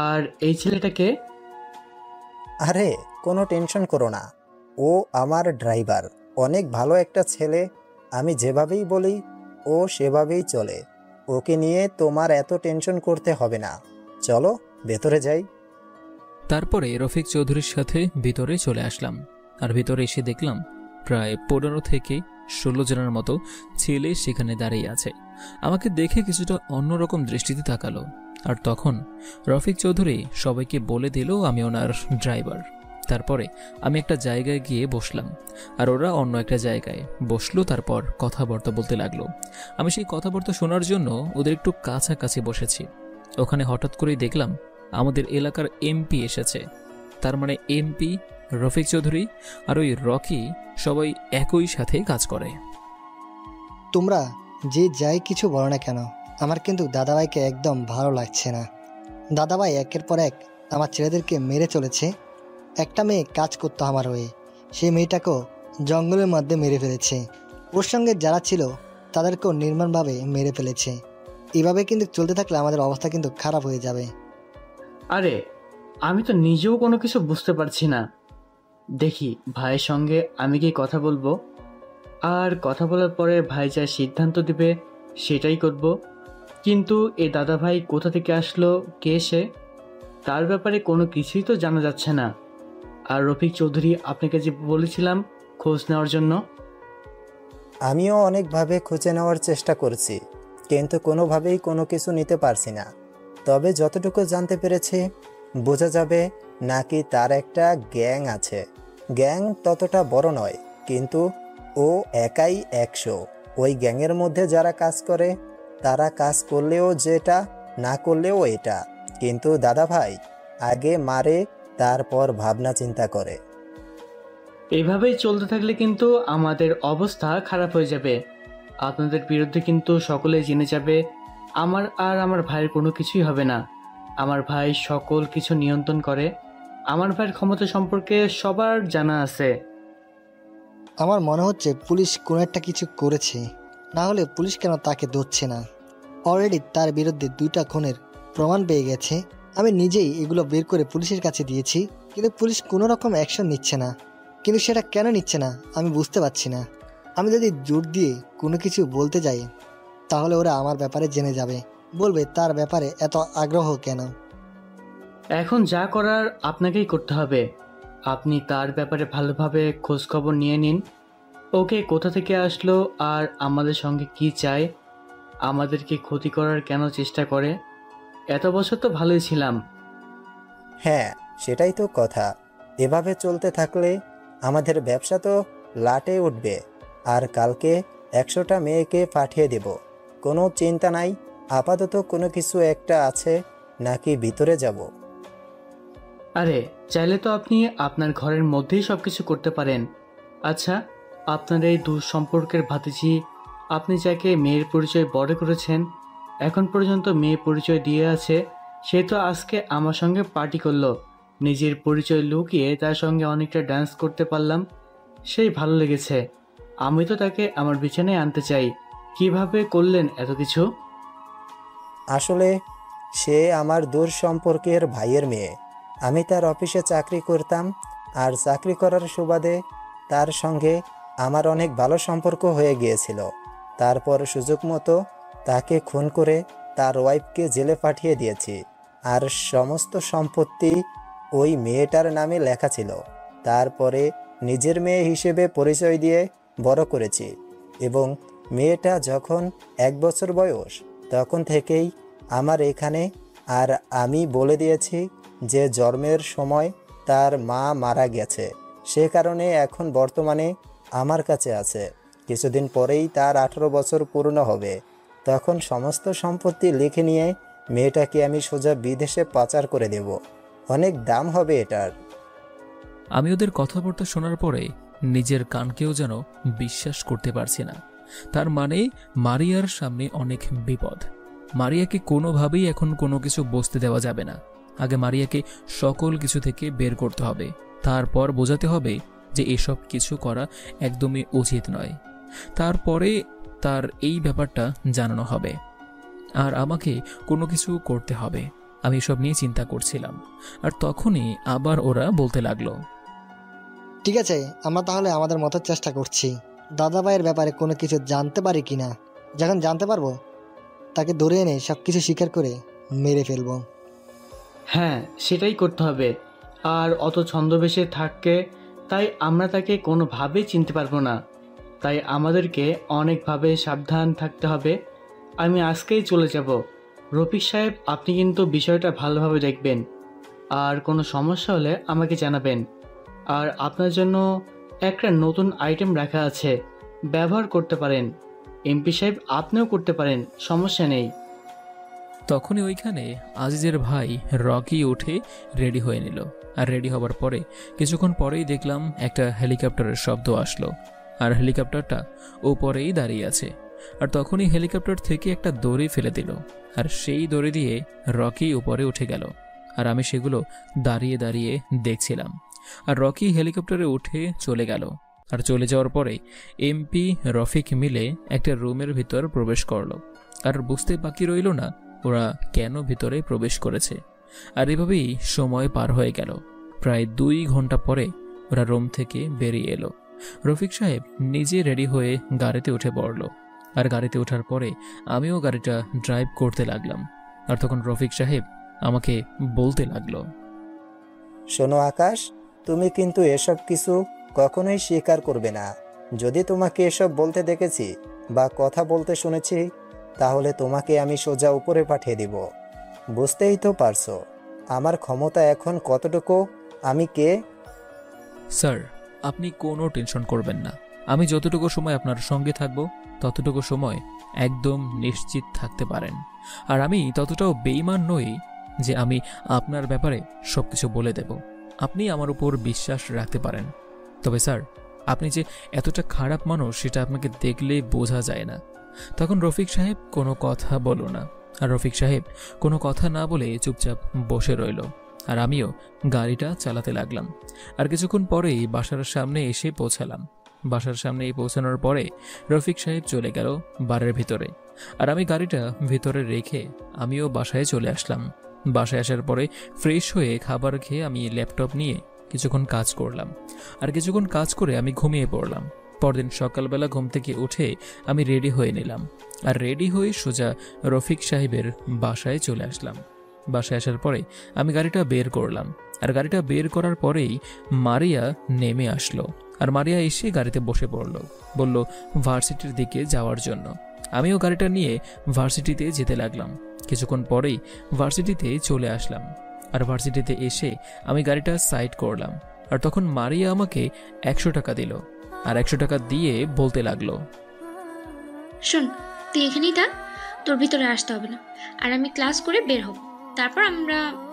আর এই ছেলেটাকে? আরে কোনো টেনশন করো না, ও আমার ড্রাইভার, অনেক ভালো একটা ছেলে। আমি যেভাবেই বলি ও সেভাবেই চলে। ওকে নিয়ে তোমার এত টেনশন করতে হবে না, চলো ভেতরে যাই। তারপরে রফিক চৌধুরীর সাথে ভিতরে চলে আসলাম। আর ভিতরে এসে দেখলাম প্রায় 15 থেকে 16 জনের মতো ছেলে সেখানে দাঁড়িয়ে আছে। আমাকে দেখে কিছুটা অন্যরকম দৃষ্টিতে তাকালো। আর তখন রফিক চৌধুরী সবাইকে বলে দিল আমি ওনার ড্রাইভার। তারপরে আমি একটা জায়গায় গিয়ে বসলাম, আর ওরা অন্য একটা জায়গায় বসলো। তারপর কথাবার্তা বলতে লাগলো। আমি সেই কথাবার্তা শোনার জন্য ওদের একটু কাছাকাছি বসেছি। ওখানে হঠাৎ করেই দেখলাম আমাদের এলাকার এমপি এসেছে। তার মানে এমপি, রফিক চৌধুরী আর ওই রকি সবাই একই সাথে কাজ করে। তোমরা যে যাই কিছু বলো না কেন, আমার কিন্তু দাদাভাইকে একদম ভালো লাগছে না। দাদাভাই একের পর এক আমার ছেলেদেরকে মেরে চলেছে। একটা মেয়ে কাজ করতো আমার হয়ে, সেই মেয়েটাকেও জঙ্গলের মধ্যে মেরে ফেলেছে। ওর সঙ্গে যারা ছিল তাদেরকেও নির্মমভাবে মেরে ফেলেছে। এভাবে কিন্তু চলতে থাকলে আমাদের অবস্থা কিন্তু খারাপ হয়ে যাবে। আরে আমি তো নিজেও কোনো কিছু বুঝতে পারছি না। দেখি ভাইয়ের সঙ্গে আমি কি কথা বলবো, আর কথা বলার পরে ভাই যা সিদ্ধান্ত দিবে সেটাই করব। কিন্তু এই দাদা ভাই কোথা থেকে আসলো, কে সে, তার ব্যাপারে কোনো কিছুই তো জানা যাচ্ছে না। আর রফিক চৌধুরী আপনাকে যে বলেছিলাম খোঁজ নেওয়ার জন্য, আমিও অনেকভাবে খুঁজে নেওয়ার চেষ্টা করছি, কিন্তু কোনোভাবেই কোনো কিছু নিতে পারছি না। তবে যতটুকু জানতে পেরেছি, বোঝা যাবে নাকি তার একটা গ্যাং আছে। গ্যাং ততটা বড় নয়, কিন্তু ও একাই 100। ওই গ্যাংয়ের মধ্যে যারা কাজ করে তারা কাজ করলেও যেটা, না করলেও এটা। কিন্তু দাদা ভাই আগে মারে, তারপর ভাবনা চিন্তা করে। এইভাবেই চলতে থাকলে কিন্তু আমাদের অবস্থা খারাপ হয়ে যাবে। আপনাদের বিরুদ্ধে কিন্তু সকলেই জেনে যাবে। আমার আর আমার ভাইয়ের কোনো কিছুই হবে না। আমার ভাই সকল কিছু নিয়ন্ত্রণ করে। আমার ভাইয়ের ক্ষমতা সম্পর্কে সবার জানা আছে। আমার মনে হচ্ছে পুলিশ কোনো একটা কিছু করেছে, না হলে পুলিশ কেন তাকে ধরছে না? অলরেডি তার বিরুদ্ধে 2টা খুনের প্রমাণ পেয়ে গেছে। আমি নিজেই এগুলো বের করে পুলিশের কাছে দিয়েছি, কিন্তু পুলিশ কোনো রকম অ্যাকশন নিচ্ছে না। কিন্তু সেটা কেন নিচ্ছে না আমি বুঝতে পারছি না। আমি যদি জোর দিয়ে কোনো কিছু বলতে যাই তাহলে ওরা আমার ব্যাপারে জেনে যাবে, বলবে তার ব্যাপারে এত আগ্রহ কেন। এখন যা করার আপনাকেই করতে হবে। আপনি তার ব্যাপারে ভালোভাবে খোঁজখবর নিয়ে নিন। ওকে কোথা থেকে আসলো, আর আমাদের সঙ্গে কি চায়, আমাদেরকে ক্ষতি করার কেন চেষ্টা করে। এত বছর তো ভালোই ছিলাম। হ্যাঁ, সেটাই তো কথা। এভাবে চলতে থাকলে আমাদের ব্যবসা তো লাটে উঠবে। আর কালকে 100টা মেয়েকে পাঠিয়ে দেব, কোনো চিন্তা নাই। আপাতত কোনো কিছু একটা আছে নাকি ভিতরে যাব? আরে চাইলে তো আপনি আপনার ঘরের মধ্যেই সব কিছু করতে পারেন। আচ্ছা, আপনার এই দূর সম্পর্কের ভাতিজি, আপনি যাকে মেয়ের পরিচয় বড় করেছেন, এখন পর্যন্ত মেয়ে পরিচয় দিয়ে আছে, সে তো আজকে আমার সঙ্গে পার্টি করলো। নিজের পরিচয় লুকিয়ে তার সঙ্গে অনেকটা ডান্স করতে পারলাম, সেই ভালো লেগেছে। আমি তো তাকে আমার বিছানায় আনতে চাই। কিভাবে করলেন এত কিছু? আসলে সে আমার দূর সম্পর্কের ভাইয়ের মেয়ে। আমি তার অফিসে চাকরি করতাম, আর চাকরি করার সুবাদে তার সঙ্গে আমার অনেক ভালো সম্পর্ক হয়ে গিয়েছিল। তারপর সুযোগ মতো তাকে খুন করে তার ওয়াইফকে জেলে পাঠিয়ে দিয়েছি। আর সমস্ত সম্পত্তি ওই মেয়েটার নামে লেখা ছিল। তারপরে নিজের মেয়ে হিসেবে পরিচয় দিয়ে বড় করেছি, এবং মেয়েটা যখন 1 বছর বয়স তখন থেকেই আমার এখানে। আর আমি বলে দিয়েছি যে জন্মের সময় তার মা মারা গেছে, সে কারণে এখন বর্তমানে আমার কাছে আছে। কিছুদিন পরেই তার 18 বছর পূর্ণ হবে। তখন সমস্ত সম্পত্তি লিখে নিয়ে মেয়েটাকে আমি সোজা বিদেশে পাচার করে দেব। অনেক দাম হবে এটার। আমি ওদের কথাবার্তা শোনার পরে নিজের কানকেও যেন বিশ্বাস করতে পারছি না। তার মানে মারিয়ার সামনে অনেক বিপদ। মারিয়াকে কোনোভাবেই এখন কোনো কিছু বসতে দেওয়া যাবে না। আগে মারিয়াকে সকল কিছু থেকে বের করতে হবে, তারপর বোঝাতে হবে যে এসব কিছু করা একদমই উচিত নয়। তারপরে তার এই ব্যাপারটা জানানো হবে, আর আমাকে কোনো কিছু করতে হবে। আমি এসব নিয়ে চিন্তা করছিলাম, আর তখনই আবার ওরা বলতে লাগলো, ঠিক আছে, আমরা তাহলে আমাদের মতো চেষ্টা করছি। দাদাভাইয়ের ব্যাপারে কোনো কিছু জানতে পারি কি না, যখন জানতে পারবো তাকে ধরে এনে সব কিছু স্বীকার করে মেরে ফেলবো। হ্যাঁ, সেটাই করতে হবে। আর অত ছন্দবেশে থাকে, তাই আমরা তাকে কোনোভাবেই চিনতে পারবো না। তাই আমাদেরকে অনেকভাবে সাবধান থাকতে হবে। আমি আজকেই চলে যাব। রফিক সাহেব, আপনি কিন্তু বিষয়টা ভালোভাবে দেখবেন, আর কোনো সমস্যা হলে আমাকে জানাবেন। আর আপনার জন্য একটা নতুন আইটেম রাখা আছে, ব্যবহার করতে পারেন। এমপি সাহেব, আপনিও করতে পারেন, সমস্যা নেই। তখনই ওইখানে আজিজের ভাই রকি উঠে রেডি হয়ে নিল আর রেডি হবার পরে কিছুক্ষণ পরেই দেখলাম একটা হেলিকপ্টারের শব্দ আসলো, আর হেলিকপ্টারটা উপরেই দাঁড়িয়ে আছে। আর তখনই হেলিকপ্টার থেকে একটা দড়ি ফেলে দিল, আর সেই দড়ি দিয়ে রকি উপরে উঠে গেল। আর আমি সেগুলো দাঁড়িয়ে দাঁড়িয়ে দেখছিলাম। আর রকি হেলিকপ্টারে উঠে চলে গেল। আর চলে যাওয়ার পরে এমপি রফিক মিলে একটা রুমের ভিতর প্রবেশ করলো। আর বুঝতে বাকি রইল না ওরা কেন ভিতরে প্রবেশ করেছে। আর এভাবেই সময় পার হয়ে গেল। প্রায় 2 ঘন্টা পরে ওরা রুম থেকে বেরিয়ে এলো। রফিক সাহেব নিজে রেডি হয়ে গাড়িতে উঠে পড়ল। আর গাড়িতে ওঠার পরে আমিও গাড়িটা ড্রাইভ করতে লাগলাম। আর তখন রফিক সাহেব আমাকে বলতে লাগলো, শোনো আকাশ, তুমি কিন্তু এসব কিছু কখনোই স্বীকার করবে না। যদি তোমাকে এসব বলতে দেখেছি বা কথা বলতে শুনেছি, তাহলে তোমাকে আমি সোজা উপরে পাঠিয়ে দিব। বুঝতেই তো পারছো আমার ক্ষমতা এখন কতটুকু, আমি কে। স্যার, আপনি কোনো টেনশন করবেন না। আমি যতটুকু সময় আপনার সঙ্গে থাকব ততটুকু সময় একদম নিশ্চিত থাকতে পারেন। আর আমি ততটাও বেঈমান নই যে আমি আপনার ব্যাপারে সবকিছু বলে দেব। আপনি আমার উপর বিশ্বাস রাখতে পারেন। তবে স্যার, আপনি যে এতটা খারাপ মানুষ সেটা আপনাকে দেখলে বোঝা যায় না। তখন রফিক সাহেব কোনো কথা বলো না। আর রফিক সাহেব কোনো কথা না বলে চুপচাপ বসে রইল। আর আমিও গাড়িটা চালাতে লাগলাম। আর কিছুক্ষণ পরেই বাসার সামনে এসে পৌঁছালাম। বাসার সামনে পৌঁছানোর পরে রফিক সাহেব চলে গেল বারের ভিতরে। আর আমি গাড়িটা ভিতরে রেখে আমিও বাসায় চলে আসলাম। বাসায় আসার পরে ফ্রেশ হয়ে খাবার খেয়ে আমি ল্যাপটপ নিয়ে কিছুক্ষণ কাজ করলাম। আর কিছুক্ষণ কাজ করে আমি ঘুমিয়ে পড়লাম। পরদিন সকালবেলা ঘুম থেকে উঠে আমি রেডি হয়ে নিলাম। আর রেডি হয়ে সোজা রফিক সাহেবের বাসায় চলে আসলাম। বাসায় আসার পরে আমি গাড়িটা বের করলাম। আর গাড়িটা বের করার পরেই মারিয়া নেমে আসলো। আর মারিয়া এসে গাড়িতে বসে পড়ল, বলল ভার্সিটির দিকে যাওয়ার জন্য। আমিও গাড়িটা নিয়ে ভার্সিটিতে যেতে লাগলাম। কিছুক্ষণ পরেই ভার্সিটিতে চলে আসলাম। আর ভার্সিটিতে এসে আমি গাড়িটা সাইড করলাম। আর তখন মারিয়া আমাকে 100 টাকা দিল। আর 100 টাকা দিয়ে বলতে লাগলো, শোন, তুই এখানেই থাক, তোর ভিতরে আসতে হবে না। আর আমি ক্লাস করে বের হব, তারপর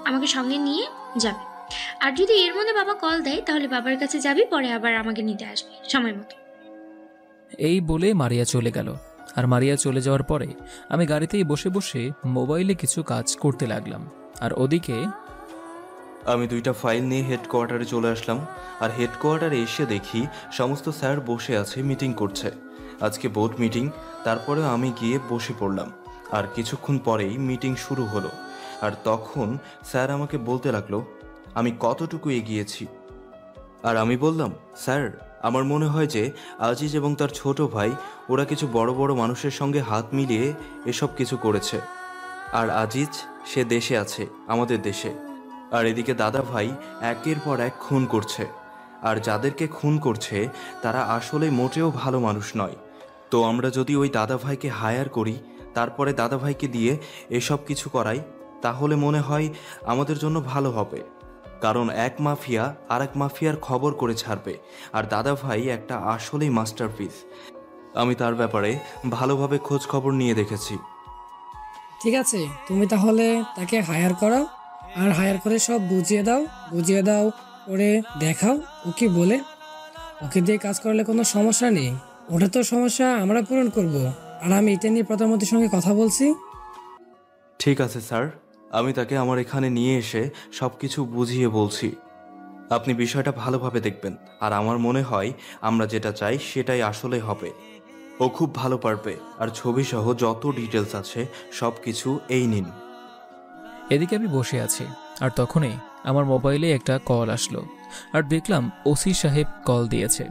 আমাকে সঙ্গে নিয়ে যাবে। আর যদি এর মধ্যে বাবা কল দেয় তাহলে বাবার কাছে যাবি, পরে আবার আমাকে নিতে আসবি সময় মতো। এই বলে মারিয়া চলে গেল। আর মারিয়া চলে যাওয়ার পরে আমি গাড়িতেই বসে বসে মোবাইলে কিছু কাজ করতে লাগলাম। আর ওদিকে আমি 2টা ফাইল নিয়ে হেডকোয়ার্টারে চলে আসলাম। আর হেডকোয়ার্টারে এসে দেখি সমস্ত স্যার বসে আছে, মিটিং করছে। আজকে বোর্ড মিটিং। তারপরে আমি গিয়ে বসে পড়লাম। আর কিছুক্ষণ পরেই মিটিং শুরু হলো। আর তখন স্যার আমাকে বলতে লাগলো আমি কতটুকু এগিয়েছি। আর আমি বললাম, স্যার, আমার মনে হয় যে আজিজ এবং তার ছোট ভাই ওরা কিছু বড় বড় মানুষের সঙ্গে হাত মিলিয়ে এসব কিছু করেছে। আর আজিজ সে দেশে আছে, আমাদের দেশে। আর এদিকে দাদা ভাই একের পর এক খুন করছে। আর যাদেরকে খুন করছে তারা আসলে মোটেও ভালো মানুষ নয়। তো আমরা যদি ওই দাদা ভাইকে হায়ার করি, তারপরে দাদা ভাইকে দিয়ে এসব কিছু করাই, তাহলে মনে হয় আমাদের জন্য ভালো হবে। কারণ এক মাফিয়া আর এক মাফিয়ার খবর করে ছাড়বে। আর দাদা ভাই একটা আসলেই মাস্টারপিস। আমি তার ব্যাপারে ভালোভাবে খোঁজ খবর নিয়ে দেখেছি। ঠিক আছে, তুমি তাহলে তাকে হায়ার করো। আর হায়ার করে সব বুঝিয়ে দাও করে দেখাও ও কি বলে। ওকে দিয়ে কাজ করলে কোনো সমস্যা নেই, ওটা তো সমস্যা আমরা পূরণ করব। আর আমি এটা নিয়ে প্রধানমন্ত্রীর সঙ্গে কথা বলছি। ঠিক আছে স্যার, আমি তাকে আমার এখানে নিয়ে এসে সব কিছু বুঝিয়ে বলছি। আপনি বিষয়টা ভালোভাবে দেখবেন। আর আমার মনে হয় আমরা যেটা চাই সেটাই আসলে হবে। ও খুব ভালো পারবে। আর ছবি সহ যত ডিটেলস আছে সব কিছু এই নিন। এদিকে আমি বসে আছি। আর তখনই আমার মোবাইলে একটা কল আসলো। আর দেখলাম ওসি সাহেব কল দিয়েছে।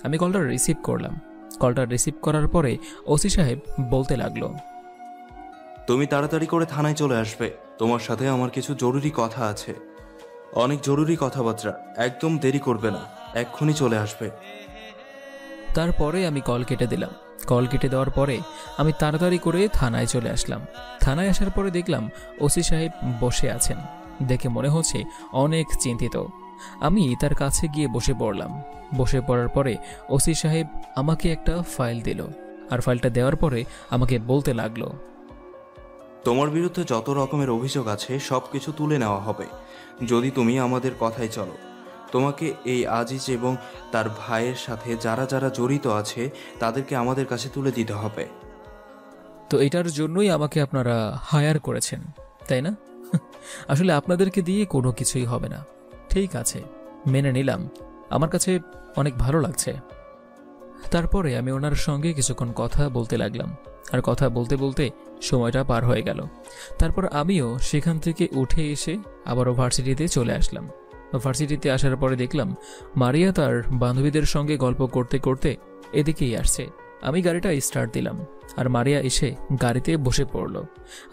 আমি কলটা রিসিভ করলাম। কলটা রিসিভ করার পরে ওসি সাহেব বলতে লাগলো, তুমি তাড়াতাড়ি করে থানায় চলে আসবে। তোমার সাথে আমার কিছু জরুরি কথা আছে, অনেক জরুরি কথাবার্তা। একদম দেরি করবে না, এক্ষুনি চলে আসবে। তারপরে আমি কল কেটে দিলাম। কল কেটে দেওয়ার পরে আমি তাড়াতাড়ি করে থানায় চলে আসলাম। থানায় আসার পরে দেখলাম ওসি সাহেব বসে আছেন। দেখে মনে হচ্ছে অনেক চিন্তিত। আমি তার কাছে গিয়ে বসে পড়লাম। বসে পড়ার পরে ওসি সাহেব আমাকে একটা ফাইল দিল। আর ফাইলটা দেওয়ার পরে আমাকে বলতে লাগলো, তোমার বিরুদ্ধে যত রকমের অভিযোগ আছে সব কিছু তুলে নেওয়া হবে যদি তুমি আমাদের কথায় চলো। তোমাকে এই আজিজ এবং তার ভাইয়ের সাথে যারা যারা জড়িত আছে তাদেরকে আমাদের কাছে তুলে দিতে হবে। তো এটার জন্যই আমাকে আপনারা হায়ার করেছেন, তাই না? আসলে আপনাদেরকে দিয়ে কোনো কিছুই হবে না। ঠিক আছে, মেনে নিলাম। আমার কাছে অনেক ভালো লাগছে। তারপরে আমি ওনার সঙ্গে কিছুক্ষণ কথা বলতে লাগলাম, আর কথা বলতে বলতে সময়টা পার হয়ে গেল। তারপর আমিও সেখান থেকে উঠে এসে আবারও ভার্সিটিতে চলে আসলাম। ভার্সিটিতে আসার পরে দেখলাম মারিয়া তার বান্ধবীদের সঙ্গে গল্প করতে করতে এদিকেই আসছে। আমি গাড়িটা স্টার্ট দিলাম, আর মারিয়া এসে গাড়িতে বসে পড়ল।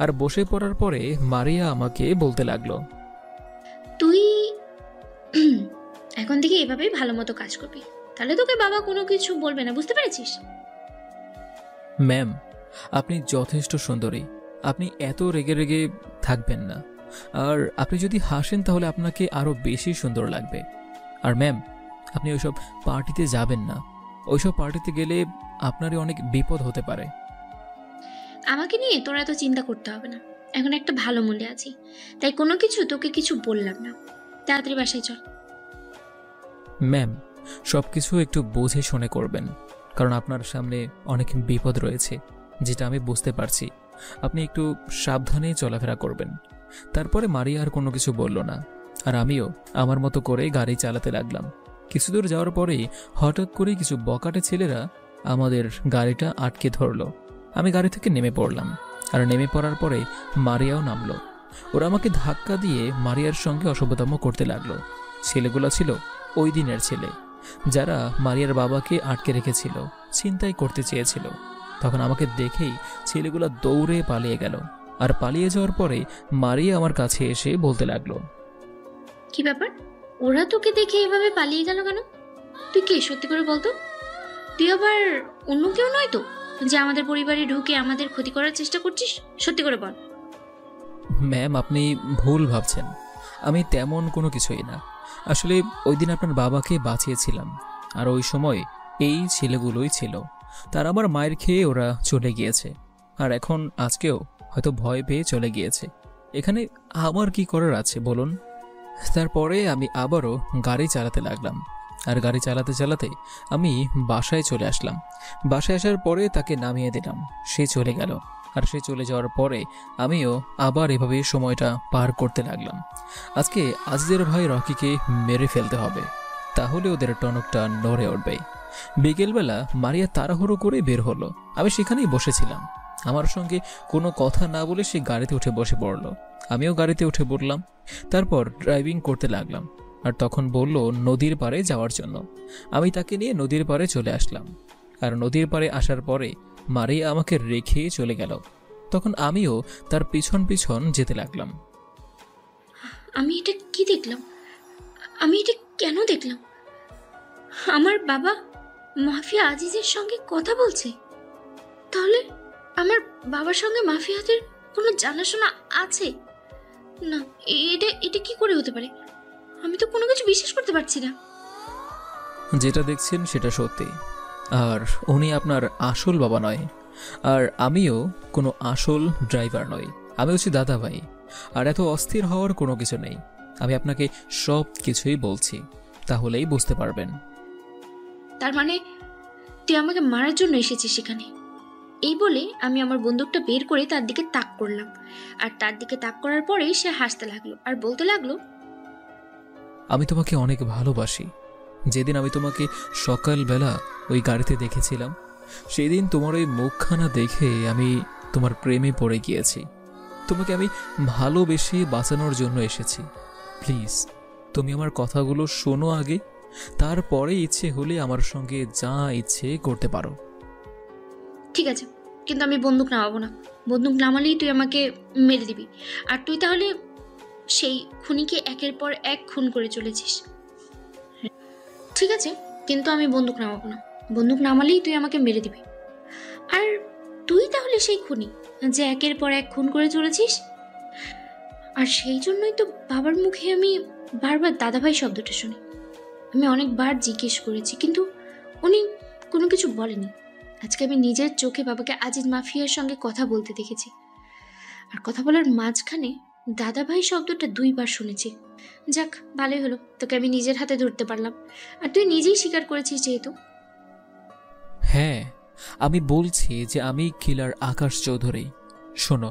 আর বসে পড়ার পরে মারিয়া আমাকে বলতে লাগলো, তুই এখন থেকে এভাবেই ভালো মতো কাজ করবি, তাহলে তোকে বাবা কোনো কিছু বলবে না, বুঝতে পেরেছিস? ম্যাম, আপনি যথেষ্ট সুন্দরী, আপনি এত রেগে রেগে থাকবেন না। আর আপনি যদি হাসেন তাহলে আপনাকে আরও বেশি সুন্দর লাগবে। আর ম্যাম, আপনি ওইসব পার্টিতে যাবেন না। ওইসব পার্টিতে গেলে আপনারই অনেক বিপদ হতে পারে। আমাকে নিয়ে তোরা এত চিন্তা করতে হবে না, এখন একটা ভালো মূল্যে আছি, তাই কোনো কিছু তোকে কিছু বললাম না। তাড়াতাড়ি বাসায় চল। ম্যাম, সব কিছু একটু বুঝে শুনে করবেন, কারণ আপনার সামনে অনেক বিপদ রয়েছে, যেটা আমি বুঝতে পারছি। আপনি একটু সাবধানে চলাফেরা করবেন। তারপরে মারিয়া আর কোনো কিছু বলল না, আর আমিও আমার মতো করে গাড়ি চালাতে লাগলাম। কিছু দূর যাওয়ার পরেই হঠাৎ করে কিছু বকাটে ছেলেরা আমাদের গাড়িটা আটকে ধরলো। আমি গাড়ি থেকে নেমে পড়লাম, আর নেমে পড়ার পরে মারিয়াও নামলো। ওরা আমাকে ধাক্কা দিয়ে মারিয়ার সঙ্গে অসভ্যতম করতে লাগলো। ছেলেগুলো ছিল ওই দিনের ছেলে, যারা মারিয়ার বাবাকে আটকে রেখেছিল, ছিনতাই করতে চেয়েছিল। তখন আমাকে দেখেই ছেলেগুলো দৌড়ে পালিয়ে গেল। আর পালিয়ে যাওয়ার পরে মারিয়া আমার কাছে এসে বলতে লাগলো, কি ব্যাপার, ওরা তোকে দেখে এভাবে পালিয়ে গেল কেন? তুই কে, সত্যি করে বলতো? তুই আবার অন্য কেউ নয় তো, যে আমাদের পরিবারে ঢুকে আমাদের ক্ষতি করার চেষ্টা করছিস? সত্যি করে বল। ম্যাম, আপনি ভুল ভাবছেন, আমি তেমন কোনো কিছুই না। আসলে ওই দিন আপনার বাবাকে বাঁচিয়েছিলাম, আর ওই সময় এই ছেলেগুলোই ছিল। তারা আমার মায়ের খেয়ে ওরা চলে গিয়েছে, আর এখন আজকেও হয়তো ভয় পেয়ে চলে গিয়েছে। এখানে আমার কি করার আছে বলুন? তারপরে আমি আবারও গাড়ি চালাতে লাগলাম, আর গাড়ি চালাতে চালাতে আমি বাসায় চলে আসলাম। বাসায় আসার পরে তাকে নামিয়ে দিলাম, সে চলে গেল। আর সে চলে যাওয়ার পরে আমিও আবার এভাবে সময়টা পার করতে লাগলাম। আজকে আজিজের ভাই রকিকে মেরে ফেলতে হবে, তাহলে ওদের টনকটা নড়ে উঠবে। বিকেলবেলা মারিয়া তাড়াহুড়ো করে বের হলো। আমি সেখানেই বসেছিলাম। আমার সঙ্গে কোনো কথা না বলে সে গাড়িতে উঠে বসে পড়ল। আমিও গাড়িতে উঠে পড়লাম। তারপর ড্রাইভিং করতে লাগলাম। আর তখন বলল নদীর পাড়ে যাওয়ার জন্য। আমি তাকে নিয়ে নদীর পাড়ে চলে আসলাম। আর নদীর পাড়ে আসার পরে মারিয়া আমাকে রেখে চলে গেল। তখন আমিও তার পিছন পিছন যেতে লাগলাম। আমি এটা কি দেখলাম? আমি এটা কেন দেখলাম? আমার বাবা মাফিয়া আজিজের সঙ্গে কথা বলছে। তাহলে আমার বাবার সঙ্গে মাফিয়াদের কোনো জানাশোনা আছে? না, এটা এটা কি করে হতে পারে? আমি তো কোনো কিছু বিশ্বাস করতে পারছি না। যেটা দেখছেন সেটা সত্যি, আর উনি আপনার আসল বাবা নয়, আর আমিও কোনো আসল ড্রাইভার নই। আমি হচ্ছি দাদা ভাই। আর এত অস্থির হওয়ার কোনো কিছু নেই। আমি আপনাকে সব কিছুই বলছি, তাহলেই বুঝতে পারবেন। তার মানে তুই আমাকে মারার জন্য এসেছিস সেখানে? এই বলে আমি আমার বন্দুকটা বের করে তার দিকে তাক করলাম। আর তার দিকে তাক করার পরেই সে হাসতে লাগলো আর বলতে লাগলো, আমি তোমাকে অনেক ভালোবাসি। যেদিন আমি তোমাকে সকালবেলা ওই গাড়িতে দেখেছিলাম, সেদিন তোমার ওই মুখখানা দেখে আমি তোমার প্রেমে পড়ে গিয়েছি। তোমাকে আমি ভালোবেসে বাঁচানোর জন্য এসেছি। প্লিজ, তুমি আমার কথাগুলো শোনো আগে, তারপরে ইচ্ছে হলে আমার সঙ্গে যা ইচ্ছে করতে পারো। ঠিক আছে, কিন্তু আমি বন্দুক নামাবো না। বন্দুক নামালেই তুই আমাকে মেরে দিবি। আর তুই তাহলে সেই খুনিকে একের পর এক খুন করে চলেছিস। ঠিক আছে, কিন্তু আমি বন্দুক নামাবো না। বন্দুক নামালেই তুই আমাকে মেরে দিবি। আর তুই তাহলে সেই খুনি যে একের পর এক খুন করে চলেছিস। আর সেই জন্যই তো বাবার মুখে আমি বারবার দাদাভাই শব্দটা শুনি। আমি অনেকবার জিজ্ঞেস করেছি, কিন্তু উনি কোনো কিছু বলেনি। আজকে আমি নিজের চোখে বাবাকে আজিজ মাফিয়ার সঙ্গে কথা বলতে দেখেছি। আর কথা বলার মাঝখানে দাদাভাই শব্দটা 2বার শুনেছি। যাক, ভালোই হলো, তোকে আমি নিজের হাতে ধরতে পারলাম। আর তুই নিজেই স্বীকার করেছিস যেহেতু। হ্যাঁ, আমি বলছি যে আমি কিলার আকাশ চৌধুরী। শোনো,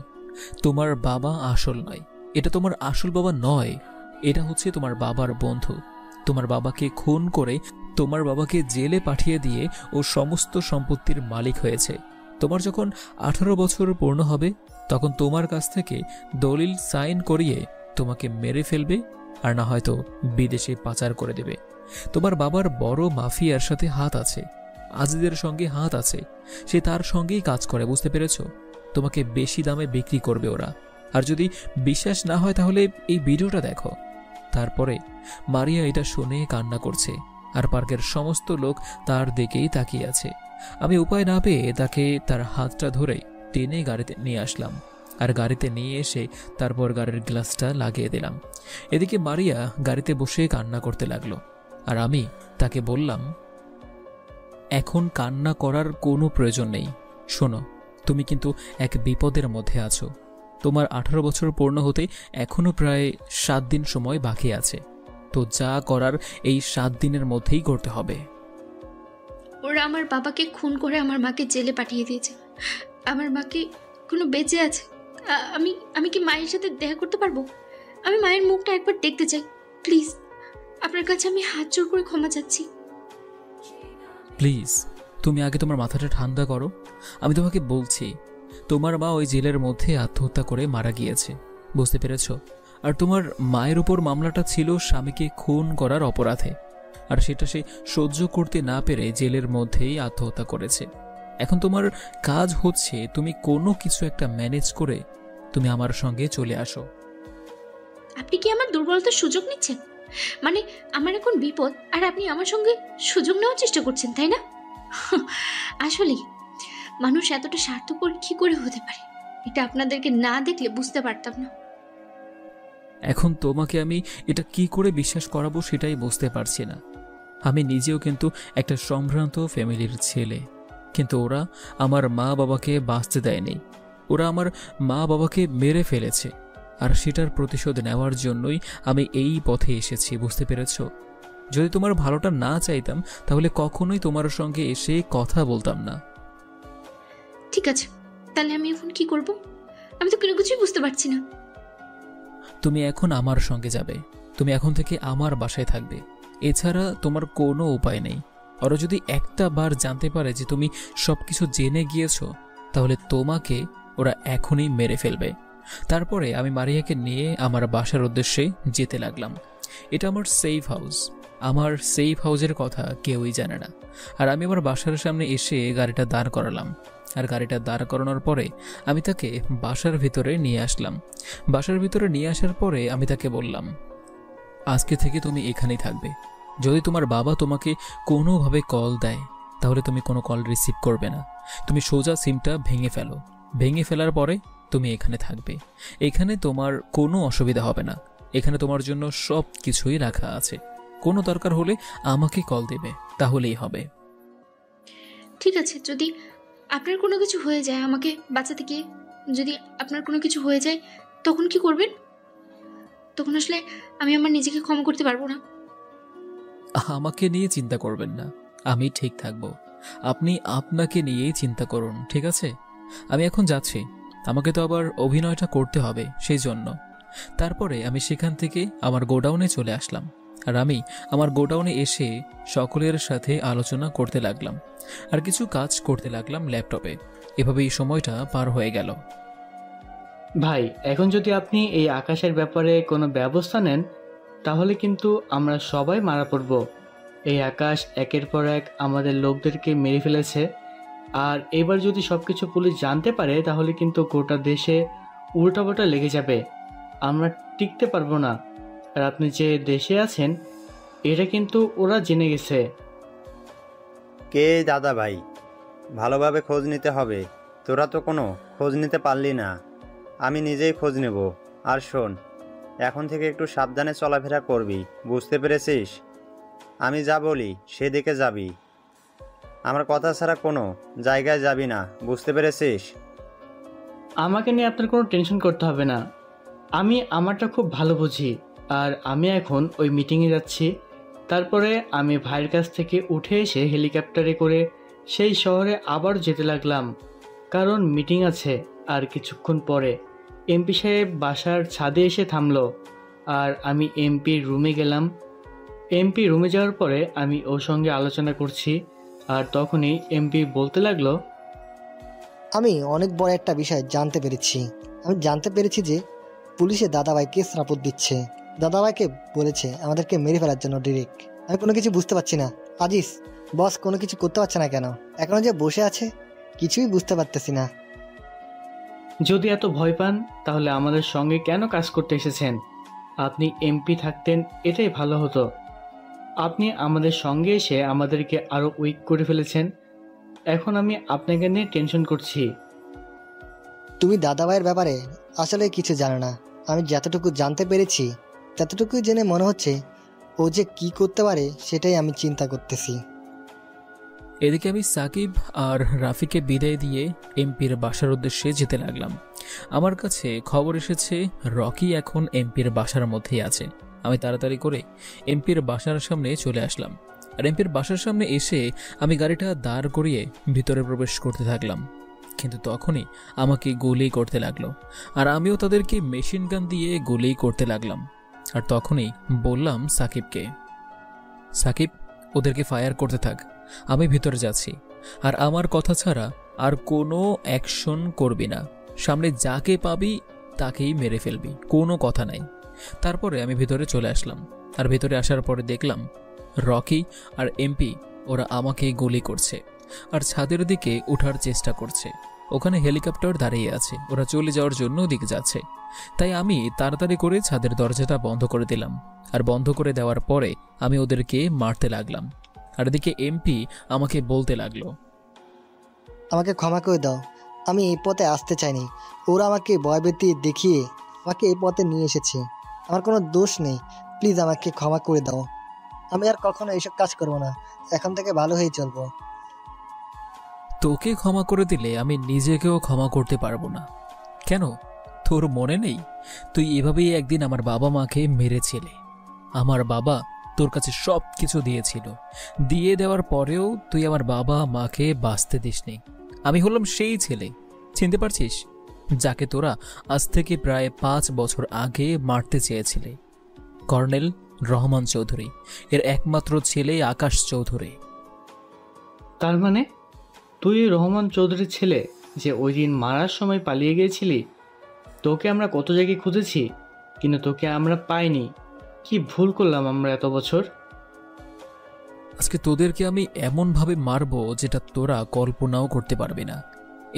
তোমার বাবা আসল নয়, এটা তোমার আসল বাবা নয়, এটা হচ্ছে তোমার বাবার বন্ধু। তোমার বাবাকে খুন করে তোমার বাবাকে জেলে পাঠিয়ে দিয়ে ও সমস্ত সম্পত্তির মালিক হয়েছে। তোমার যখন 18 বছর পূর্ণ হবে তখন তোমার কাছ থেকে দলিল সাইন করিয়ে তোমাকে মেরে ফেলবে, আর না হয়তো বিদেশে পাচার করে দেবে। তোমার বাবার বড় মাফিয়ার সাথে হাত আছে, আজিজের সঙ্গে হাত আছে, সে তার সঙ্গেই কাজ করে, বুঝতে পেরেছ? তোমাকে বেশি দামে বিক্রি করবে ওরা। আর যদি বিশ্বাস না হয় তাহলে এই ভিডিওটা দেখো। তারপরে মারিয়া এটা শুনে কান্না করছে, আর পার্কের সমস্ত লোক তার দিকেই তাকিয়ে আছে। আমি উপায় না পেয়ে তাকে তার হাতটা ধরে টেনে গাড়িতে নিয়ে আসলাম, আর গাড়িতে নিয়ে এসে তারপর গাড়ির গ্লাসটা লাগিয়ে দিলাম। এদিকে মারিয়া গাড়িতে বসে কান্না করতে লাগলো, আর আমি তাকে বললাম, এখন কান্না করার কোনো প্রয়োজন নেই। শোনো, তুমি কিন্তু এক বিপদের মধ্যে আছো। তোমার 18 বছর পূর্ণ হতে এখনো প্রায় 7 দিন সময় বাকি আছে। তো যা করার এই 7 দিনের মধ্যেই করতে হবে। ওরা আমার বাবাকে খুন করে আমার মাকে জেলে পাঠিয়ে দিয়েছে। আমার মাকে কোনো বেঁচে আছে। আমি কি মায়ের সাথে দেখা করতে পারবো? আমি মায়ের মুখটা একবার দেখতে চাই। প্লিজ, আপনার কাছে আমি হাত জোড় করে ক্ষমা চাচ্ছি। প্লিজ, তুমি আগে তোমার মাথাটা ঠান্ডা করো। আমি তোমাকে বলছি, তোমার মা ওই জেলের মধ্যে আত্মহত্যা করে মারা গিয়েছে, বুঝতে পেরেছ? আর তোমার মায়ের উপর মামলাটা ছিল স্বামীকে খুন করার অপরাধে, আর সেটা সে সহ্য করতে না পেরে জেলের মধ্যেই আত্মহত্যা করেছে। এখন তোমার কাজ হচ্ছে তুমি কোনো কিছু একটা ম্যানেজ করে তুমি আমার সঙ্গে চলে আসো। আপনি কি আমার দুর্বলতার সুযোগ নিচ্ছেন? মানে আমার এখন বিপদ আর আপনি আমার সঙ্গে সুযোগ নেওয়ার চেষ্টা করছেন, তাই না? আসলে মানুষ এতটা স্বার্থপর কি করে হতে পারে, এটা আপনাদেরকে না দেখলে বুঝতে পারতাম না। এখন তোমাকে আমি এটা কি করে বিশ্বাস করাবো সেটাই বুঝতে পারছি না। আমি নিজেও কিন্তু একটা সম্ভ্রান্ত ফ্যামিলির ছেলে, কিন্তু ওরা আমার মা বাবাকে বাঁচতে দেয়নি। ওরা আমার মা বাবাকে মেরে ফেলেছে, আর সেটার প্রতিশোধ নেওয়ার জন্যই আমি এই পথে এসেছি, বুঝতে পেরেছ? যদি তোমার ভালোটা না চাইতাম তাহলে কখনোই তোমার সঙ্গে এসে কথা বলতাম না। ঠিক আছে, তাহলে আমি এখন কি করব? আমি তো কোনো কিছুই বুঝতে পারছি না। তুমি এখন আমার সঙ্গে যাবে, তুমি এখন থেকে আমার বাসায় থাকবে। এছাড়া তোমার কোনো উপায় নেই। ওরা যদি একটা বার জানতে পারে যে তুমি সবকিছু জেনে গিয়েছো, তাহলে তোমাকে ওরা এখনই মেরে ফেলবে। তারপরে আমি মারিয়াকে নিয়ে আমার বাসার উদ্দেশ্যে যেতে লাগলাম। এটা আমার সেফ হাউস। আমার সেফ হাউসের কথা কেউই জানে না। আর আমি আমার বাসার সামনে এসে গাড়িটা দাঁড় করালাম, আর গাড়িটা দাঁড় করানোর পরে আমি তাকে বাসার ভিতরে নিয়ে আসলাম। বাসার ভিতরে নিয়ে আসার পরে আমি তাকে বললাম, আজকে থেকে তুমি এখানেই থাকবে। যদি তোমার বাবা তোমাকে কোনোভাবে কল দেয় তাহলে তুমি কোনো কল রিসিভ করবে না। তুমি সোজা সিমটা ভেঙে ফেলো। ভেঙে ফেলার পরে তুমি এখানে থাকবে। এখানে তোমার কোনো অসুবিধা হবে না। এখানে তোমার জন্য সব কিছুই রাখা আছে। কোনো দরকার হলে আমাকে কল দেবে, তাহলেই হবে। ঠিক আছে, যদি আপনার কোনো কিছু হয়ে যায় আমাকে বাঁচাতে গিয়ে, যদি আপনার কোনো কিছু হয়ে যায় তখন কি করবেন? তখন আসলে আমি আমার নিজেকে ক্ষমা করতে পারবো না। আমাকে নিয়ে চিন্তা করবেন না, আমি ঠিক থাকবো। আপনি আপনাকে নিয়েই চিন্তা করুন, ঠিক আছে? আমি এখন যাচ্ছি, আমাকে তো আবার অভিনয়টা করতে হবে, সেই জন্য। তারপরে আমি সেখান থেকে আমার গোডাউনে চলে আসলাম, আর আমি আমার গোডাউনে এসে সকলের সাথে আলোচনা করতে লাগলাম, আর কিছু কাজ করতে লাগলাম ল্যাপটপে। এভাবেই সময়টা পার হয়ে গেল। ভাই, এখন যদি আপনি এই আকাশের ব্যাপারে কোনো ব্যবস্থা নেন তাহলে কিন্তু আমরা সবাই মারা পড়ব। এই আকাশ একের পর এক আমাদের লোকদেরকে মেরে ফেলেছে, আর এবার যদি সব কিছু পুলিশ জানতে পারে তাহলে কিন্তু গোটা দেশে উল্টাপাল্টা লেগে যাবে। আমরা টিকতে পারবো না। আর আপনি যে দেশে আছেন এটা কিন্তু ওরা জেনে গেছে। কে দাদা ভাই? ভালোভাবে খোঁজ নিতে হবে। তোরা তো কোনো খোঁজ নিতে পারলি না, আমি নিজেই খোঁজ নেব। আর শোন, এখন থেকে একটু সাবধানে চলাফেরা করবি, বুঝতে পেরেছিস? আমি যা বলি সেদিকে যাবি, আমার কথা ছাড়া কোনো জায়গায় যাবি না, বুঝতে পেরেছিস? আমাকে নিয়ে আপনার কোনো টেনশন করতে হবে না। আমি আমারটা খুব ভালো বুঝি। আর আমি এখন ওই মিটিংয়ে যাচ্ছি। তারপরে আমি ভাইয়ের কাছ থেকে উঠে এসে হেলিকপ্টারে করে সেই শহরে আবার যেতে লাগলাম, কারণ মিটিং আছে। আর কিছুক্ষণ পরে এমপি সাহেব বাসার ছাদে এসে থামলো, আর আমি এমপির রুমে গেলাম। এমপি রুমে যাওয়ার পরে আমি ওর সঙ্গে আলোচনা করছি, আর তখনই এমপি বলতে লাগলো, আমি অনেক বড় একটা বিষয় জানতে পেরেছি। আমি জানতে পেরেছি যে পুলিশে দাদাভাইকে শ্রাপত দিচ্ছে। দাদাভাইকে বলেছে আমাদেরকে মেরে ফেলার জন্য ডিরেক্ট। আমি কোনো কিছু বুঝতে পারছি না। আজিজ বস কোনো কিছু করতে পারছে না কেন? এখনো যে বসে আছে কিছুই বুঝতে পারতেছি না। যদি এত ভয় পান তাহলে আমাদের সঙ্গে কেন কাজ করতে এসেছেন? আপনি এমপি থাকতেন, এটাই ভালো হতো। আপনি আমাদের সঙ্গে এসে আমাদেরকে আরও উইক করে ফেলেছেন। এখন আমি আপনাকে নিয়ে টেনশন করছি। তুমি দাদাভাইয়ের ব্যাপারে আসলে কিছু জানো না। আমি যতটুকু জানতে পেরেছি ততটুকু জেনে মনে হচ্ছে ও যে কি করতে পারে সেটাই আমি চিন্তা করতেছি। এদিকে আমি সাকিব আর রাফিকে বিদায় দিয়ে এমপির বাসার উদ্দেশ্যে যেতে লাগলাম। আমার কাছে খবর এসেছে রকি এখন এমপির বাসার মধ্যেই আছে। আমি তাড়াতাড়ি করে এমপির বাসার সামনে চলে আসলাম। আর এমপির বাসার সামনে এসে আমি গাড়িটা দাঁড় করিয়ে ভিতরে প্রবেশ করতে থাকলাম। কিন্তু তখনই আমাকে গুলি করতে লাগলো, আর আমিও তাদেরকে মেশিন গান দিয়ে গুলি করতে লাগলাম। আর তখনই বললাম সাকিবকে, সাকিব ওদেরকে ফায়ার করতে থাক, আমি ভিতরে যাচ্ছি। আর আমার কথা ছাড়া আর কোনো অ্যাকশন করবি না। সামনে যাকে পাবি তাকেই মেরে ফেলবি, কোনো কথা নাই। তারপরে আমি ভিতরে চলে আসলাম। আর ভিতরে আসার পরে দেখলাম রকি আর এমপি ওরা আমাকে গুলি করছে আর ছাদের দিকে ওঠার চেষ্টা করছে। ওখানে হেলিকপ্টার দাঁড়িয়ে আছে, ওরা চলে যাওয়ার জন্য ওদিকে যাচ্ছে। তাই আমি তাড়াতাড়ি করে ছাদের দরজাটা বন্ধ করে দিলাম। আর বন্ধ করে দেওয়ার পরে আমি ওদেরকে মারতে লাগলাম। আর এদিকে এমপি আমাকে বলতে লাগলো, আমাকে ক্ষমা করে দাও, আমি এই পথে আসতে চাইনি। ওরা আমাকে ভয়ভীতি দেখিয়ে আমাকে এই পথে নিয়ে এসেছে। আমার কোনো দোষ নেই, প্লিজ আমাকে ক্ষমা করে দাও। আমি আর কখনো এইসব কাজ করবো না, এখন থেকে ভালো হয়ে চলবো। তোকে ক্ষমা করে দিলে আমি নিজেকেও ক্ষমা করতে পারবো না। কেন, তোর মনে নেই তুই এভাবেই একদিন আমার বাবা মাকে মেরেছিলে? আমার বাবা তোর কাছে সব কিছু দিয়েছিল, দিয়ে দেওয়ার পরেও তুই আমার বাবা মাকে বাঁচতে দিসনি। আমি হলাম সেই ছেলে, চিনতে পারছিস, যাকে তোরা আজ থেকে প্রায় 5 বছর আগে মারতে চেয়েছিলে। কর্নেল রহমান চৌধুরী, এর একমাত্র ছেলে আকাশ চৌধুরী। তার মানে তুই রহমান চৌধুরীর ছেলে যে ওই দিন মারার সময় পালিয়ে গিয়েছিলি? তোকে আমরা কত জায়গায় খুঁজেছি, কিন্তু তোকে আমরা পাইনি। কি ভুল করলাম আমরা এত বছর? আজকে তোদেরকে আমি এমনভাবে মারবো যেটা তোরা কল্পনাও করতে পারবি না।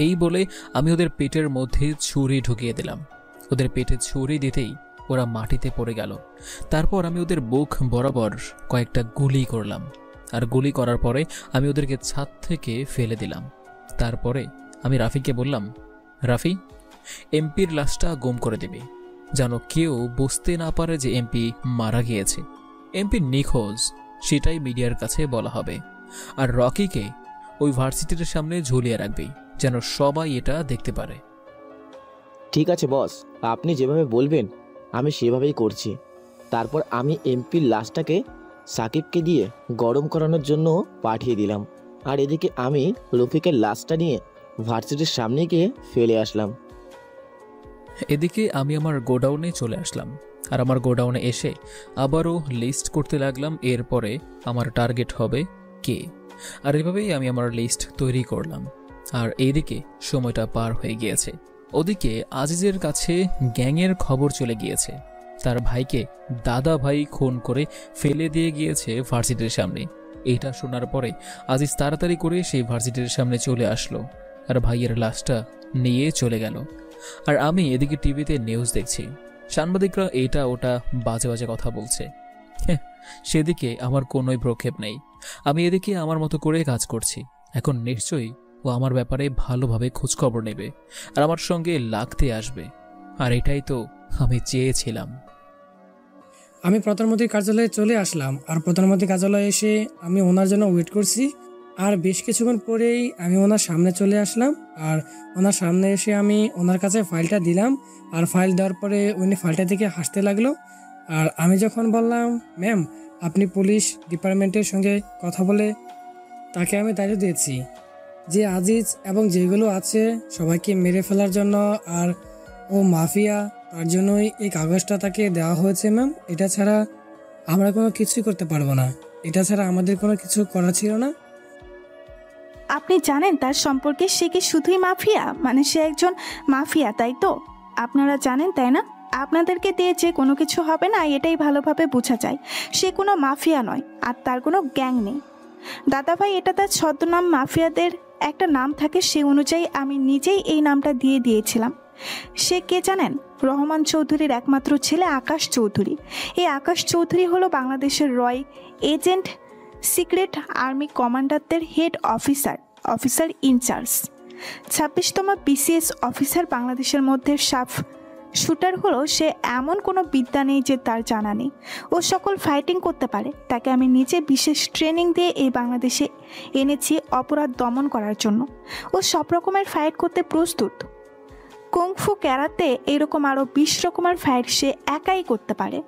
এই বলে আমি ওদের পেটের মধ্যে ছুরি ঢুকিয়ে দিলাম। ওদের পেটে ছুরি দিতেই ওরা মাটিতে পড়ে গেল। তারপর আমি ওদের বুক বরাবর কয়েকটা গুলি করলাম। আর গুলি করার পরে আমি ওদেরকে ছাদ থেকে ফেলে দিলাম। তারপরে আমি রাফিকে বললাম, রাফি, এমপির লাশটা গুম করে দিবি, যেন কেউ বুঝতে না পারে যে এমপি মারা গিয়েছে। এমপি নিখোঁজ সেটাই মিডিয়ার কাছে বলা হবে। আর রকিকে ওই ভার্সিটির সামনে ঝুলিয়ে রাখবি, যেন সবাই এটা দেখতে পারে। ঠিক আছে বস, আপনি যেভাবে বলবেন আমি সেভাবেই করছি। তারপর আমি এমপির লাশটাকে সাকিবকে দিয়ে গরম করানোর জন্য পাঠিয়ে দিলাম। আর এদিকে আমি রফিকের লাশটা নিয়ে ভার্সিটির সামনে গিয়ে ফেলে আসলাম। এদিকে আমি আমার গোডাউনে চলে আসলাম। আর আমার গোডাউনে এসে আবারও লিস্ট করতে লাগলাম, এরপরে আমার টার্গেট হবে কে। আর এভাবেই আমি আমার লিস্ট তৈরি করলাম। আর এইদিকে সময়টা পার হয়ে গিয়েছে। ওদিকে আজিজের কাছে গ্যাংয়ের খবর চলে গিয়েছে, তার ভাইকে দাদা ভাই খুন করে ফেলে দিয়ে গিয়েছে ভার্সিটির সামনে। এইটা শোনার পরে আজিজ তাড়াতাড়ি করে সেই ভার্সিটির সামনে চলে আসলো আর ভাইয়ের লাশটা নিয়ে চলে গেল। আর আমি এদিকে টিভিতে নিউজ দেখছি, সাংবাদিকরা এটা ওটা বাজে বাজে কথা বলছে। সেদিকে আমার কোনোই প্রক্ষেপ নেই। আমি এদিকে আমার মতো করে কাজ করছি। এখন নিশ্চয়ই ও আমার ব্যাপারে ভালোভাবে খোঁজখবর নেবে আর আমার সঙ্গে লাগতে আসবে। আর এটাই তো আমি চেয়েছিলাম। আমি প্রধানমন্ত্রীর কার্যালয়ে চলে আসলাম। আর প্রধানমন্ত্রীর কার্যালয়ে এসে আমি ওনার জন্য ওয়েট করছি। আর বেশ কিছুক্ষণ পরেই আমি ওনার সামনে চলে আসলাম। আর ওনার সামনে এসে আমি ওনার কাছে ফাইলটা দিলাম। আর ফাইল দেওয়ার পরে উনি ফাইলটা দেখে হাসতে লাগলো। আর আমি যখন বললাম, ম্যাম আপনি পুলিশ ডিপার্টমেন্টের সঙ্গে কথা বলে তাকে আমি দায়িত্ব দিয়েছি যে আজিজ এবং যেগুলো আছে সবাইকে মেরে ফেলার জন্য, আর ও মাফিয়া, তার জন্যই এই কাগজটা তাকে দেওয়া হয়েছে ম্যাম। এটা ছাড়া আমরা কোনো কিছুই করতে পারবো না। এটা ছাড়া আমাদের কোনো কিছু করার ছিল না। আপনি জানেন তার সম্পর্কে সে কি শুধুই মাফিয়া, মানে সে একজন মাফিয়া, তাই তো? আপনারা জানেন তাই না? আপনাদেরকে দিয়ে যে কোনো কিছু হবে না এটাই ভালোভাবে বোঝা যায়। সে কোনো মাফিয়া নয় আর তার কোনো গ্যাং নেই। দাদাভাই, এটা তার ছদ্মনাম। মাফিয়াদের একটা নাম থাকে, সে অনুযায়ী আমি নিজেই এই নামটা দিয়ে দিয়েছিলাম। সে কে জানেন? রহমান চৌধুরীর একমাত্র ছেলে আকাশ চৌধুরী। এই আকাশ চৌধুরী হলো বাংলাদেশের রয় এজেন্ট, সিক্রেট আর্মি কমান্ডারদের হেড অফিসার ইনচার্জ, 26তম BCS অফিসার। বাংলাদেশের মধ্যে সাফ শুটার হলো সে। এমন কোনো বিদ্যা নেই যে তার জানা নেই। ও সকল ফাইটিং করতে পারে। তাকে আমি নিজে বিশেষ ট্রেনিং দিয়ে এই বাংলাদেশে এনেছি অপরাধ দমন করার জন্য। ও সব রকমের ফাইট করতে প্রস্তুত। কুংফু, ক্যারাতে, এরকম আরও 20 রকমের ফাইট সে একাই করতে পারে।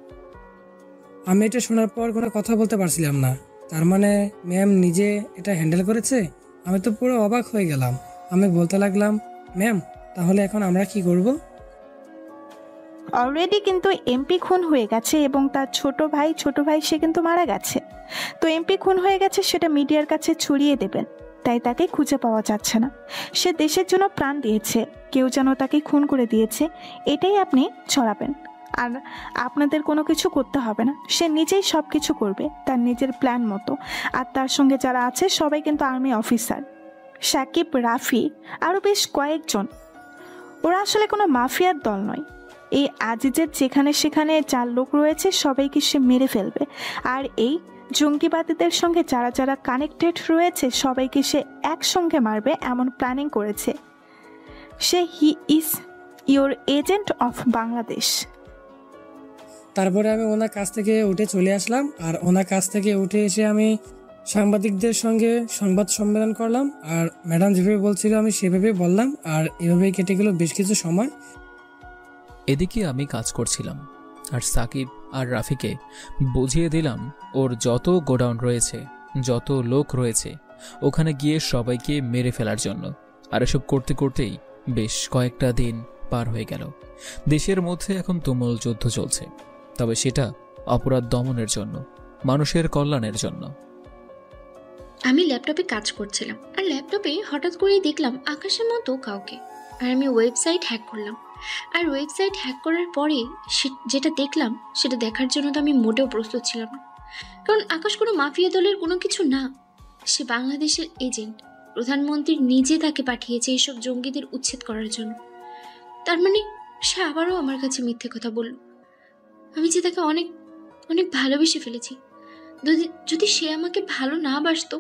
আমি এটা শোনার পর কোনো কথা বলতে পারছিলাম না। তার মানে ম্যাম নিজে এটা হ্যান্ডেল করেছে? আমি তো পুরো অবাক হয়ে গেলাম। আমি বলতে লাগলাম, ম্যাম তাহলে এখন আমরা কি করব? অলরেডি কিন্তু এমপি খুন হয়ে গেছে এবং তার ছোট ভাই সে কিন্তু মারা গেছে। তো এমপি খুন হয়ে গেছে, সেটা মিডিয়ার কাছে ছড়িয়ে দেবেন। তাই তাকে খুঁজে পাওয়া যাচ্ছে না। সে দেশের জন্য প্রাণ দিয়েছে, কেউ যেন তাকে খুন করে দিয়েছে, এটাই আপনি ছড়াবেন। আর আপনাদের কোনো কিছু করতে হবে না। সে নিজেই সব কিছু করবে তার নিজের প্ল্যান মতো। আর তার সঙ্গে যারা আছে সবাই কিন্তু আর্মি অফিসার, সাকিব, রাফি, আরও বেশ কয়েকজন। ওরা আসলে কোনো মাফিয়ার দল নয়। এই আজিজের যেখানে সেখানে 4 লোক রয়েছে, সবাইকে সে মেরে ফেলবে। আর এই জঙ্গিবাদীদের সঙ্গে যারা যারা কানেক্টেড রয়েছে সবাইকে সে একসঙ্গে মারবে, এমন প্ল্যানিং করেছে সে। He is your agent of Bangladesh. তারপরে আমি ওনার কাছ থেকে উঠে চলে আসলাম। আর ওনার কাছ থেকে উঠে এসে আমি সাংবাদিকদের সঙ্গে সংবাদ সম্মেলন করলাম। আর ম্যাডাম যেভাবে বলছিল আমি সেভাবে বললাম। আর এভাবেই কেটে গেল বেশ কিছু সময়। এদিকে আমি কাজ করছিলাম আর সাকিব আর রাফিকে বুঝিয়ে দিলাম ওর যত গোডাউন রয়েছে, যত লোক রয়েছে, ওখানে গিয়ে সবাইকে মেরে ফেলার জন্য। আর এসব করতে করতেই বেশ কয়েকটা দিন পার হয়ে গেল। দেশের মধ্যে এখন তুমুল যুদ্ধ চলছে, তবে সেটা অপরাধ দমনের জন্য, মানুষের কল্যাণের জন্য। আমি ল্যাপটপে কাজ করছিলাম আর ল্যাপটপে হঠাৎ করেই দেখলাম আকাশের মতো কাউকে। আর আমি ওয়েবসাইট হ্যাক করলাম। আর ওয়েবসাইট হ্যাক করার পরে যেটা দেখলাম সেটা দেখার জন্য তো আমি মোটেও প্রস্তুত ছিলাম না। কারণ আকাশ কোনো মাফিয়া দলের কোনো কিছু না। সে বাংলাদেশের এজেন্ট। প্রধানমন্ত্রী নিজে তাকে পাঠিয়েছে এইসব জঙ্গিদের উচ্ছেদ করার জন্য। তার মানে সে আবারও আমার কাছে মিথ্যে কথা বলল। আমি যে তাকে অনেক অনেক ভালোবেসে ফেলেছি। যদি সে আমাকে ভালো না বাসতো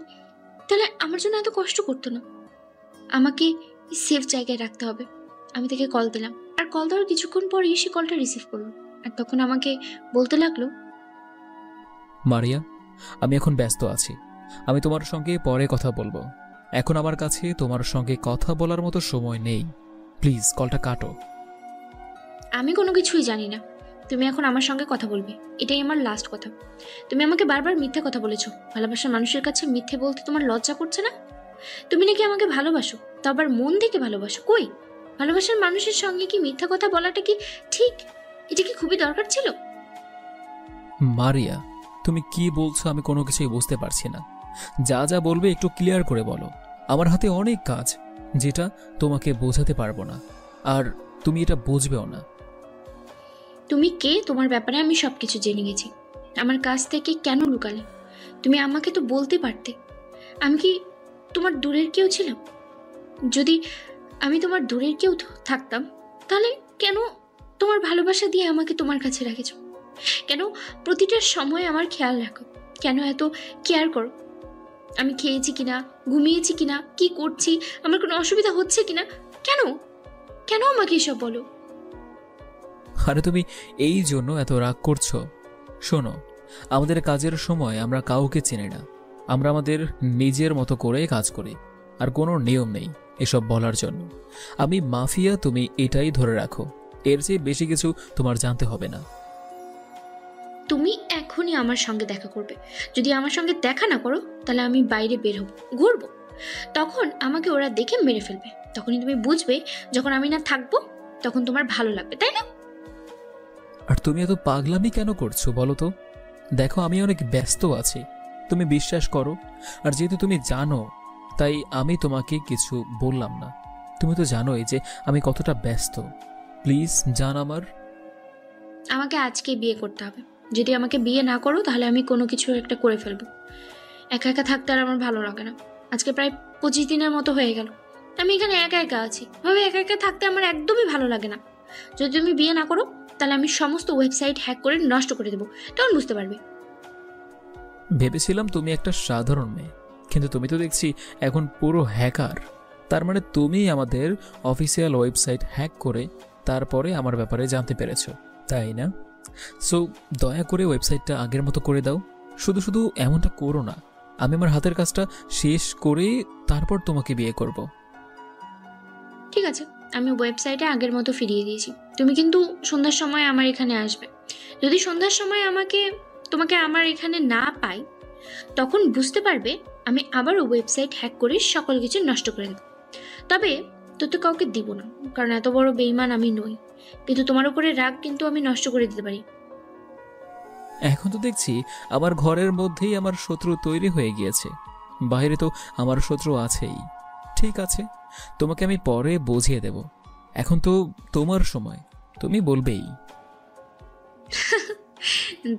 তাহলে আমার জন্য এত কষ্ট করতো না। আমাকে সেফ জায়গায় রাখতে হবে। আমি তাকে কল দিলাম। আর কল দেওয়ার কিছুক্ষণ পরেই সে কলটা রিসিভ করলো। আর তখন আমাকে বলতে লাগলো, মারিয়া, আমি এখন ব্যস্ত আছি, আমি তোমার সঙ্গে পরে কথা বলবো। এখন আমার কাছে তোমার সঙ্গে কথা বলার মতো সময় নেই, প্লিজ কলটা কাটো। আমি কোনো কিছুই জানি না। তুমি এখন আমার সঙ্গে কথা বলবে, এটাই আমার লাস্ট কথা। তুমি আমাকে বারবার মিথ্যে কথা বলেছো। ভালোবাসার মানুষের কাছে মিথ্যে বলতে তোমার লজ্জা করছে না? তুমি নাকি আমাকে ভালোবাসো, তা আবার মন থেকে ভালোবাসো। কই, ভালোবাসার মানুষের সঙ্গে কি মিথ্যা কথা বলাটা কি ঠিক? এটা কি খুবই দরকার ছিল? মারিয়া, তুমি কি বলছো আমি কোনো কিছুই বুঝতে পারছি না। যা যা বলবে একটু ক্লিয়ার করে বলো। আমার হাতে অনেক কাজ যেটা তোমাকে বোঝাতে পারবো না, আর তুমি এটা বুঝবেও না। তুমি কে, তোমার ব্যাপারে আমি সবকিছু জেনে গেছি। আমার কাছ থেকে কেন লুকালে? তুমি আমাকে তো বলতে পারতে। আমি কি তোমার দূরের কেউ ছিলাম? যদি আমি তোমার দূরের কেউ থাকতাম তাহলে কেন তোমার ভালোবাসা দিয়ে আমাকে তোমার কাছে রেখেছো? কেন প্রতিটা সময় আমার খেয়াল রাখো? কেন এত কেয়ার করো? আমি খেয়েছি কিনা, ঘুমিয়েছি কিনা, কি করছি, আমার কোনো অসুবিধা হচ্ছে কিনা, কেন কেন আমাকে এসব বলো? আরে তুমি এই জন্য এত রাগ করছো? শোনো, আমাদের কাজের সময় আমরা কাউকে চিনি না, আমরা আমাদের নিজের মতো করে কাজ করি, আর কোনো নিয়ম নেই এসব বলার জন্য। আমি মাফিয়া, তুমি এটাই ধরে রাখো। এর চেয়ে বেশি কিছু তোমার জানতে হবে না। তুমি এখনই আমার সঙ্গে দেখা করবে। যদি আমার সঙ্গে দেখা না করো তাহলে আমি বাইরে বের হব, ঘুরবো। তখন আমাকে ওরা দেখে মেরে ফেলবে। তখনই তুমি বুঝবে যখন আমি না থাকবো তখন তোমার ভালো লাগবে, তাই না? আর তুমি এত পাগলামি কেন করছো বলো তো? দেখো, আমি অনেক ব্যস্ত আছি, তুমি বিশ্বাস করো। আর যেহেতু তুমি জানো, তাই আমি তোমাকে কিছু বললাম না। তুমি তো জানোই যে আমি কতটা ব্যস্ত। প্লিজ জান আমার। আমাকে আজকে বিয়ে করতে হবে। যদি আমাকে বিয়ে না করো তাহলে আমি কোনো কিছু একটা করে ফেলবো। একা একা থাকতে আর আমার ভালো লাগে না। আজকে প্রায় 25 দিনের মতো হয়ে গেল আমি এখানে একা একা আছি। ভাবে একা একা থাকতে আমার একদমই ভালো লাগে না। যদি তুমি বিয়ে না করো তাহলে আমি সমস্ত ওয়েবসাইট হ্যাক করে নষ্ট করে দেবো, তখন বুঝতে পারবে। ভেবেছিলাম তুমি একটা সাধারণ মেয়ে, কিন্তু তুমি তো দেখছি এখন পুরো হ্যাকার। তার মানে তুমি আমাদের অফিসিয়াল ওয়েবসাইট হ্যাক করে তারপরে আমার ব্যাপারে জানতে পেরেছো, তাই না? সো দয়া করে ওয়েবসাইটটা আগের মতো করে দাও। শুধু শুধু এমনটা করো না। আমি আমার হাতের কাজটা শেষ করে তারপর তোমাকে বিয়ে করব। ঠিক আছে, আমি ওয়েবসাইটে আগের মতো ফিরিয়ে দিয়েছি। তুমি কিন্তু সন্ধ্যার সময় আমার এখানে আসবে। যদি সন্ধ্যার সময় তোমাকে আমার এখানে না পাই, তখন বুঝতে পারবে আমি আবার ওয়েবসাইট হ্যাক করে সকল কিছু নষ্ট করে দেব। তবে তো কাউকে দিব না, কারণ এত বড় বেঈমান আমি নই। কিন্তু তোমার উপরে রাগ কিন্তু আমি নষ্ট করে দিতে পারি। এখন তো দেখছি আমার ঘরের মধ্যেই আমার শত্রু তৈরি হয়ে গিয়েছে, বাইরে তো আমার শত্রু আছেই। ঠিক আছে, তোমাকে আমি পরে বুঝিয়ে দেব। এখন তো তোমার সময়, তুমি বলবেই।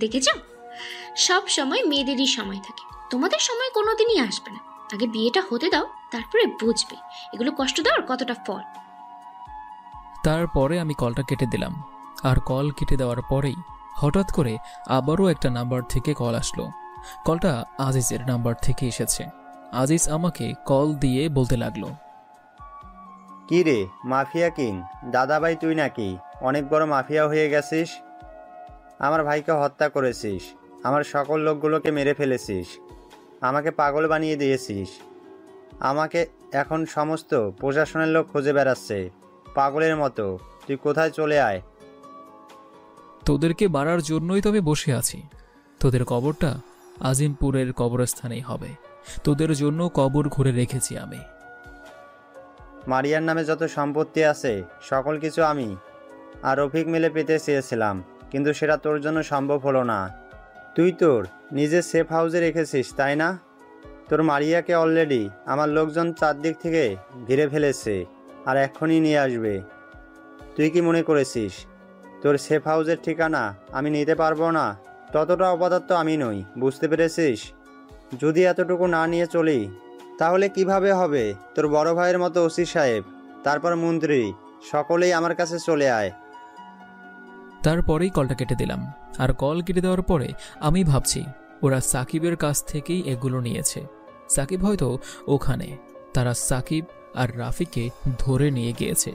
দেখেছো, সব সময় মেয়েদেরই সময় থাকে, তোমাদের সময় কোনোদিনই আসবে না। আগে বিয়েটা হতে দাও, তারপরে বুঝবে এগুলো কষ্ট দেওয়ার কতটা ফল। তারপরে আমি কলটা কেটে দিলাম। আর কল কেটে দেওয়ার পরেই হঠাৎ করে আবারও একটা নাম্বার থেকে কল আসলো। কলটা আজিজের নাম্বার থেকে এসেছে। আজিজ আমাকে কল দিয়ে বলতে লাগলো, কি রে মাফিয়া কিং, দাদাভাই তুই নাকি অনেক বড় মাফিয়া হয়ে গেছিস? আমার ভাইকে হত্যা করেছিস, আমার সকল লোকগুলোকে মেরে ফেলেছিস, আমাকে পাগল বানিয়ে দিয়েছিস। আমাকে এখন সমস্ত প্রশাসনের লোক খুঁজে বেড়াচ্ছে পাগলের মতো। তুই কোথায় চলে আয়। তোদেরকে মারার জন্যই তো আমি বসে আছি। তোদের কবরটা আজিমপুরের কবরস্থানেই হবে। তোদের জন্য কবর ঘুরে রেখেছি আমি। মারিয়ার নামে যত সম্পত্তি আছে সকল কিছু আমি আর রফিক মিলে পেতে চেয়েছিলাম, কিন্তু সেটা তোর জন্য সম্ভব হলো না। তুই তোর নিজের সেফ হাউসে রেখেছিস, তাই না? তোর মারিয়াকে অলরেডি আমার লোকজন চারদিক থেকে ঘিরে ফেলেছে আর এক্ষুনি নিয়ে আসবে। তুই কি মনে করেছিস তোর সেফ হাউসের ঠিকানা আমি নিতে পারবো না? ততটা অপদার্থ আমি নই, বুঝতে পেরেছিস? যদি এতটুকু না নিয়ে চলি তাহলে কিভাবে হবে? তোর বড় ভাইয়ের মতো ওসি সাহেব, তারপর মন্ত্রী, সকলেই আমার কাছে চলে আয়। তারপরেই কলটা কেটে দিলাম। আর কল কেটে দেওয়ার পরে আমি ভাবছি ওরা সাকিবের কাছ থেকেই এগুলো নিয়েছে। সাকিব হয়তো ওখানে। তারা সাকিব আর রাফিকে ধরে নিয়ে গিয়েছে।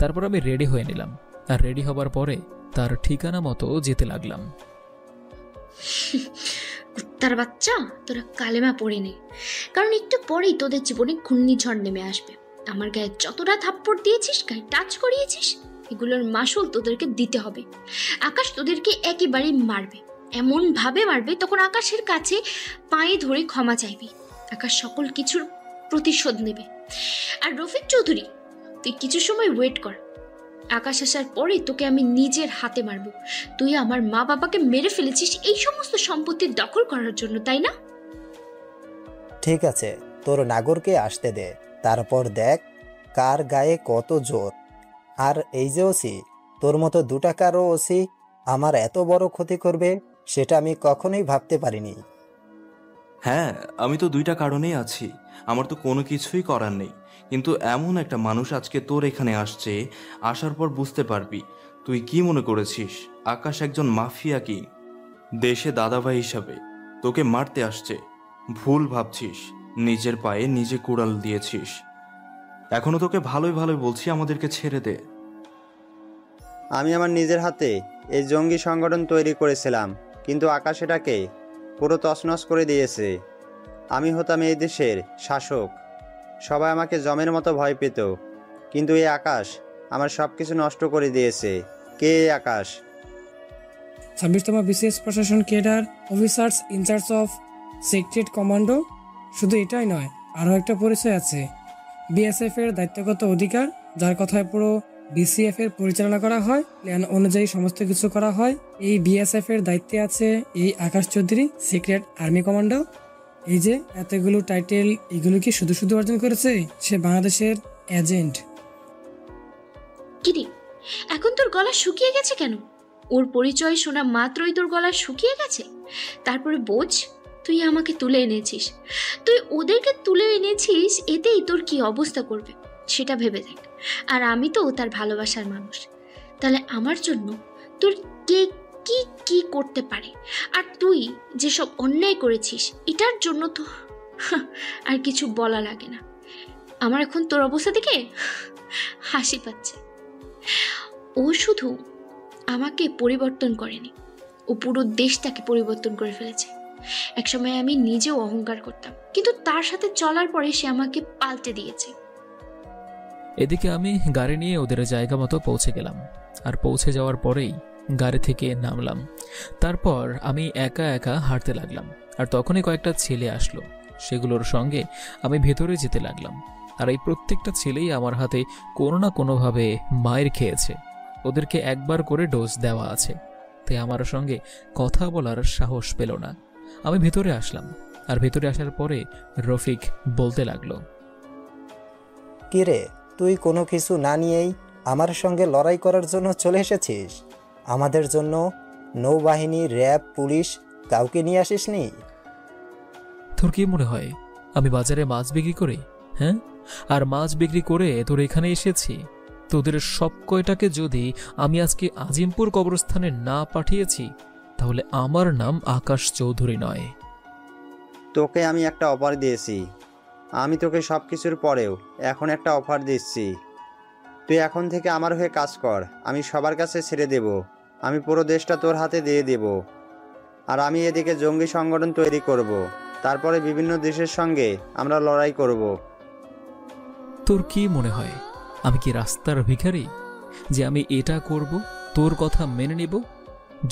তারপর আমি রেডি হয়ে নিলাম। আর রেডি হবার পরে তার ঠিকানা মতো যেতে লাগলাম। কুত্তার বাচ্চা, তোরা কালেমা পড়ে নে, কারণ একটু পরেই তোদের জীবনে ঘূর্ণিঝড় নেমে আসবে। আমার গায়ে যতটা থাপ্পড় দিয়েছিস, গায়ে টাচ করিয়েছিস, এগুলোর মাসুল তোদেরকে দিতে হবে। আকাশ তোদেরকে একেবারেই মারবে, এমন ভাবে মারবে তখন আকাশের কাছে পায়ে ধরে ক্ষমা চাইবি। আকাশ সকল কিছুর প্রতিশোধ নেবে। আর রফিক চৌধুরী, তুই কিছু সময় ওয়েট কর। আকাশ আসার পরে তোকে আমি নিজের হাতে মারবো। তুই আমার মা বাবাকে মেরে ফেলেছিস এই সমস্ত সম্পত্তি দখল করার জন্য, তাই না? ঠিক আছে, তোর নাগরকে আসতে দে, তারপর দেখ কার গায়ে কত জোর। আর এই যে ওসি, তোর মতো 2 টাকারও ওসি আমার এত বড় ক্ষতি করবে সেটা আমি কখনোই ভাবতে পারিনি। হ্যাঁ, আমি তো 2টা কারণেই আছি। আমার তো কোনো কিছুই করার নেই, কিন্তু এমন একটা মানুষ আজকে তোর এখানে আসছে, আসার পর বুঝতে পারবি। তুই কি মনে করেছিস আকাশ একজন মাফিয়া কি? দেশে দাদাভাই হিসাবে তোকে মারতে আসছে। ভুল ভাবছিস, নিজের পায়ে নিজে কুড়াল দিয়েছিস। এখনো তোকে ভালোই ভালোই বলছি, আমাদেরকে ছেড়ে দে। আমি আমার নিজের হাতে এই জঙ্গি সংগঠন তৈরি করেছিলাম, কিন্তু আকাশ এটাকে পুরো তছনছ করে দিয়েছে। আমি হতাম এই দেশের শাসক, সবাই আমাকে জমের মতো ভয় পেত। কিন্তু এই আকাশ আমার সব কিছু নষ্ট করে দিয়েছে। কে এই আকাশ? 26তম বিসিএস প্রশাসন cadre officers in charge of secret commando. শুধু এটাই নয়, আরও একটা পরিচয় আছে, বিএসএফ এর দায়িত্বগত অধিকার, যার কথায় পুরো বিসিএফ এর পরিচালনা করা হয়, প্ল্যান অনুযায়ী সমস্ত কিছু করা হয়। এই বিএসএফ এর দায়িত্বে আছে এই Akash Chowdhury, secret army commando. এই যে এতগুলো টাইটেল, এগুলো কি শুধু শুধু অর্জন করেছে? সে বাংলাদেশের এজেন্ট। কিরে, এখন তোর গলা শুকিয়ে গেছে কেন? ওর পরিচয় শোনা মাত্রই তোর গলা শুকিয়ে গেছে? তারপরে বোঝ, তুই আমাকে তুলে এনেছিস, তুই ওদেরকে তুলে এনেছিস, এতেই তোর কি অবস্থা করবে সেটা ভেবে দেখ। আর আমি তো তার ভালোবাসার মানুষ, তাহলে আমার জন্য তোর কে কি কি করতে পারে? আর তুই যেসব অন্যায় করেছিস এটার জন্য তো আর কিছু বলা লাগে না। আমার এখন তোর অবস্থা দেখে হাসি পাচ্ছে। ও শুধু আমাকে পরিবর্তন করেনি, ও পুরো দেশটাকে পরিবর্তন করে ফেলেছে। একসময় আমি নিজেও অহংকার করতাম, কিন্তু তার সাথে চলার পরে সে আমাকে পাল্টে দিয়েছে। এদিকে আমি গাড়ি নিয়ে ওদের জায়গা মতো পৌঁছে গেলাম। আর পৌঁছে যাওয়ার পরেই গাড়ি থেকে নামলাম। তারপর আমি একা একা হাঁটতে লাগলাম। আর তখনই কয়েকটা ছেলে আসলো, সেগুলোর সঙ্গে আমি ভেতরে যেতে লাগলাম। আর এই প্রত্যেকটা ছেলেই আমার হাতে কোনো না কোনোভাবে মায়ের খেয়েছে। ওদেরকে একবার করে ডোজ দেওয়া আছে, তাই আমার সঙ্গে কথা বলার সাহস পেল না। আমি ভেতরে আসলাম। আর ভেতরে আসার পরে রফিক বলতে লাগলো, কিরে, তুই কোনো কিছু না নিয়েই আমার সঙ্গে লড়াই করার জন্য চলে এসেছিস? আমাদের জন্য নৌবাহিনী, র্যাব, পুলিশ কাউকে নিয়ে আসিসনি? তোর কি মনে হয় আমি বাজারে মাছ বিক্রি করি? হ্যাঁ, আর মাছ বিক্রি করে তোর এখানে এসেছি। তোদের সব কয়টাকে যদি আমি আজকে আজিমপুর কবরস্থানে না পাঠিয়েছি, তাহলে আমার নাম আকাশ চৌধুরী নয়। তোকে আমি একটা অফার দিয়েছি, আমি তোকে সব কিছুর পরেও এখন একটা অফার দিচ্ছি। তুই এখন থেকে আমার হয়ে কাজ কর, আমি সবার কাছে ছেড়ে দেব, আমি পুরো দেশটা তোর হাতে দিয়ে দেব। আর আমি এদিকে জঙ্গি সংগঠন তৈরি করব, তারপরে বিভিন্ন দেশের সঙ্গে আমরা লড়াই করব। তোর কি মনে হয় আমি কি রাস্তার ভিখারি যে আমি এটা করব, তোর কথা মেনে নেব?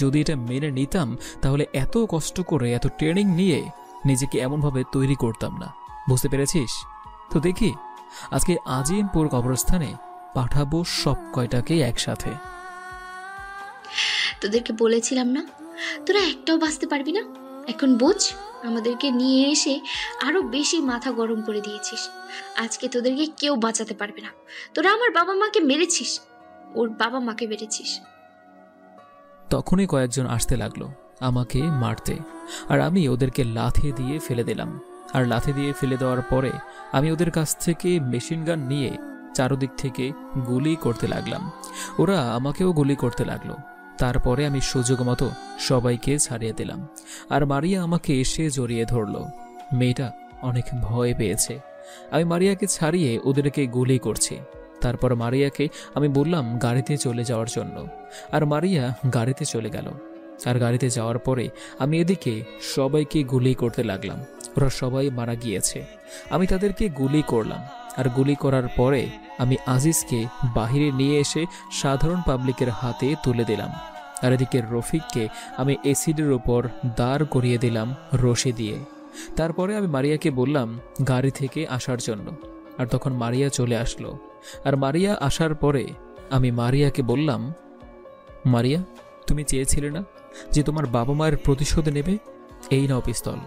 যদি এটা মেনে নিতাম তাহলে এত কষ্ট করে, এত ট্রেনিং নিয়ে নিজেকে এমনভাবে তৈরি করতাম না। বুঝতে পেরেছিস? তো দেখি আজকে আজিমপুর কবরস্থানে পাঠাবো সব কয়টাকে একসাথে। তোদেরকে বলেছিলাম না তোরা একটাও বাঁচতে পারবি না। এখন বোঝ, আমাদেরকে নিয়ে এসে আরো বেশি মাথা গরম করে দিয়েছিস। আজকে তোদেরকে কেউ বাঁচাতে পারবে না। তোরা আমার বাবা মাকে মেরেছিস, ওর বাবা মাকে মেরেছিস। তখনই কয়েকজন আসতে লাগলো আমাকে মারতে, আর আমি ওদেরকে লাথি দিয়ে ফেলে দিলাম। আর লাথি দিয়ে ফেলে দেওয়ার পরে আমি ওদের কাছ থেকে মেশিন গান নিয়ে চারদিক থেকে গুলি করতে লাগলাম। ওরা আমাকেও গুলি করতে লাগলো। তারপরে আমি সুযোগ মতো সবাইকে ছাড়িয়ে দিলাম। আর মারিয়া আমাকে এসে জড়িয়ে ধরলো। মেয়েটা অনেক ভয় পেয়েছে। আমি মারিয়াকে ছাড়িয়ে ওদেরকে গুলি করছি। তারপর মারিয়াকে আমি বললাম গাড়িতে চলে যাওয়ার জন্য, আর মারিয়া গাড়িতে চলে গেল। আর গাড়িতে যাওয়ার পরে আমি এদিকে সবাইকে গুলি করতে লাগলাম। ওরা সবাই মারা গিয়েছে। আমি তাদেরকে গুলি করলাম। আর গুলি করার পরে আমি আজিজকে বাহিরে নিয়ে এসে সাধারণ পাবলিকের হাতে তুলে দিলাম। আর এদিকে রফিককে আমি অ্যাসিডের উপর দাঁড় করিয়ে দিলাম রশি দিয়ে। তারপরে আমি মারিয়াকে বললাম গাড়ি থেকে আসার জন্য। আর তখন মারিয়া চলে আসলো। আর মারিয়া আসার পরে আমি মারিয়াকে বললাম, মারিয়া, তুমি চেয়েছিলে না যে তোমার বাবা মায়ের প্রতিশোধ নেবে? এই নাও পিস্তল,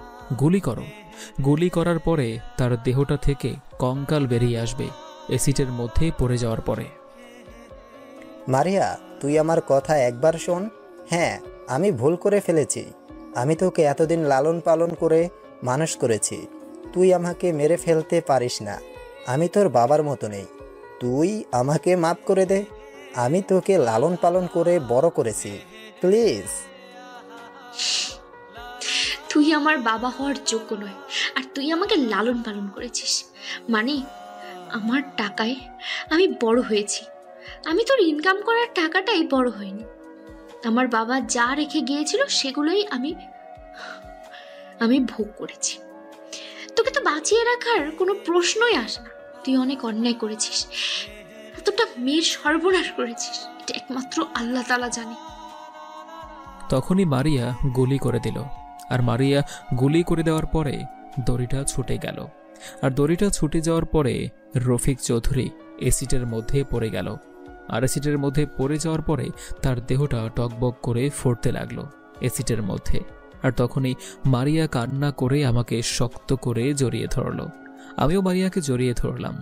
গুলি করো। গুলি করার পরে তার দেহটা থেকে কঙ্কাল বেরিয়ে আসবে অ্যাসিডের মধ্যে পড়ে যাওয়ার পরে। মারিয়া, তুই আমার কথা একবার শোন। হ্যাঁ, আমি ভুল করে ফেলেছি। আমি তোকে এতদিন লালন পালন করে মানুষ করেছি। তুই আমাকে মেরে ফেলতে পারিস না। আমি তোর বাবার মতো নেই। তুই আমাকে মাফ করে দে। আমি তোকে লালন পালন করে বড় করেছি, প্লিজ। তুই আমার বাবা হওয়ার যোগ্য নয়, আর তুই আমাকে লালন পালন করেছিস। মানে আমার টাকায় আমি বড় হয়েছি, আমি তোর ইনকাম করার টাকাটাই বড় হয়নি। আমার বাবা যা রেখে গিয়েছিল সেগুলোই আমি ভোগ করেছি। তোকে তো বাঁচিয়ে রাখার কোনো প্রশ্নই আসে না। তুই অনেক অন্যায় করেছিস, এতটা মেয়ের সর্বনাশ করেছিস, এটা একমাত্র আল্লাহ তাআলা জানে। তখনই মারিয়া গুলি করে দিল। আর মারিয়া গুলি করে দেওয়ার পরে দড়িটা ছুটে গেল। আর দড়িটা ছুটে যাওয়ার পরে রফিক চৌধুরী এসিডের মধ্যে পড়ে গেল। আর এসিডের মধ্যে পড়ে যাওয়ার পরে তার দেহটা টকবক করে ফুটতে লাগলো এসিডের মধ্যে। আর তখনই মারিয়া কান্না করে আমাকে শক্ত করে জড়িয়ে ধরল। আমিও মারিয়াকে জড়িয়ে ধরলাম।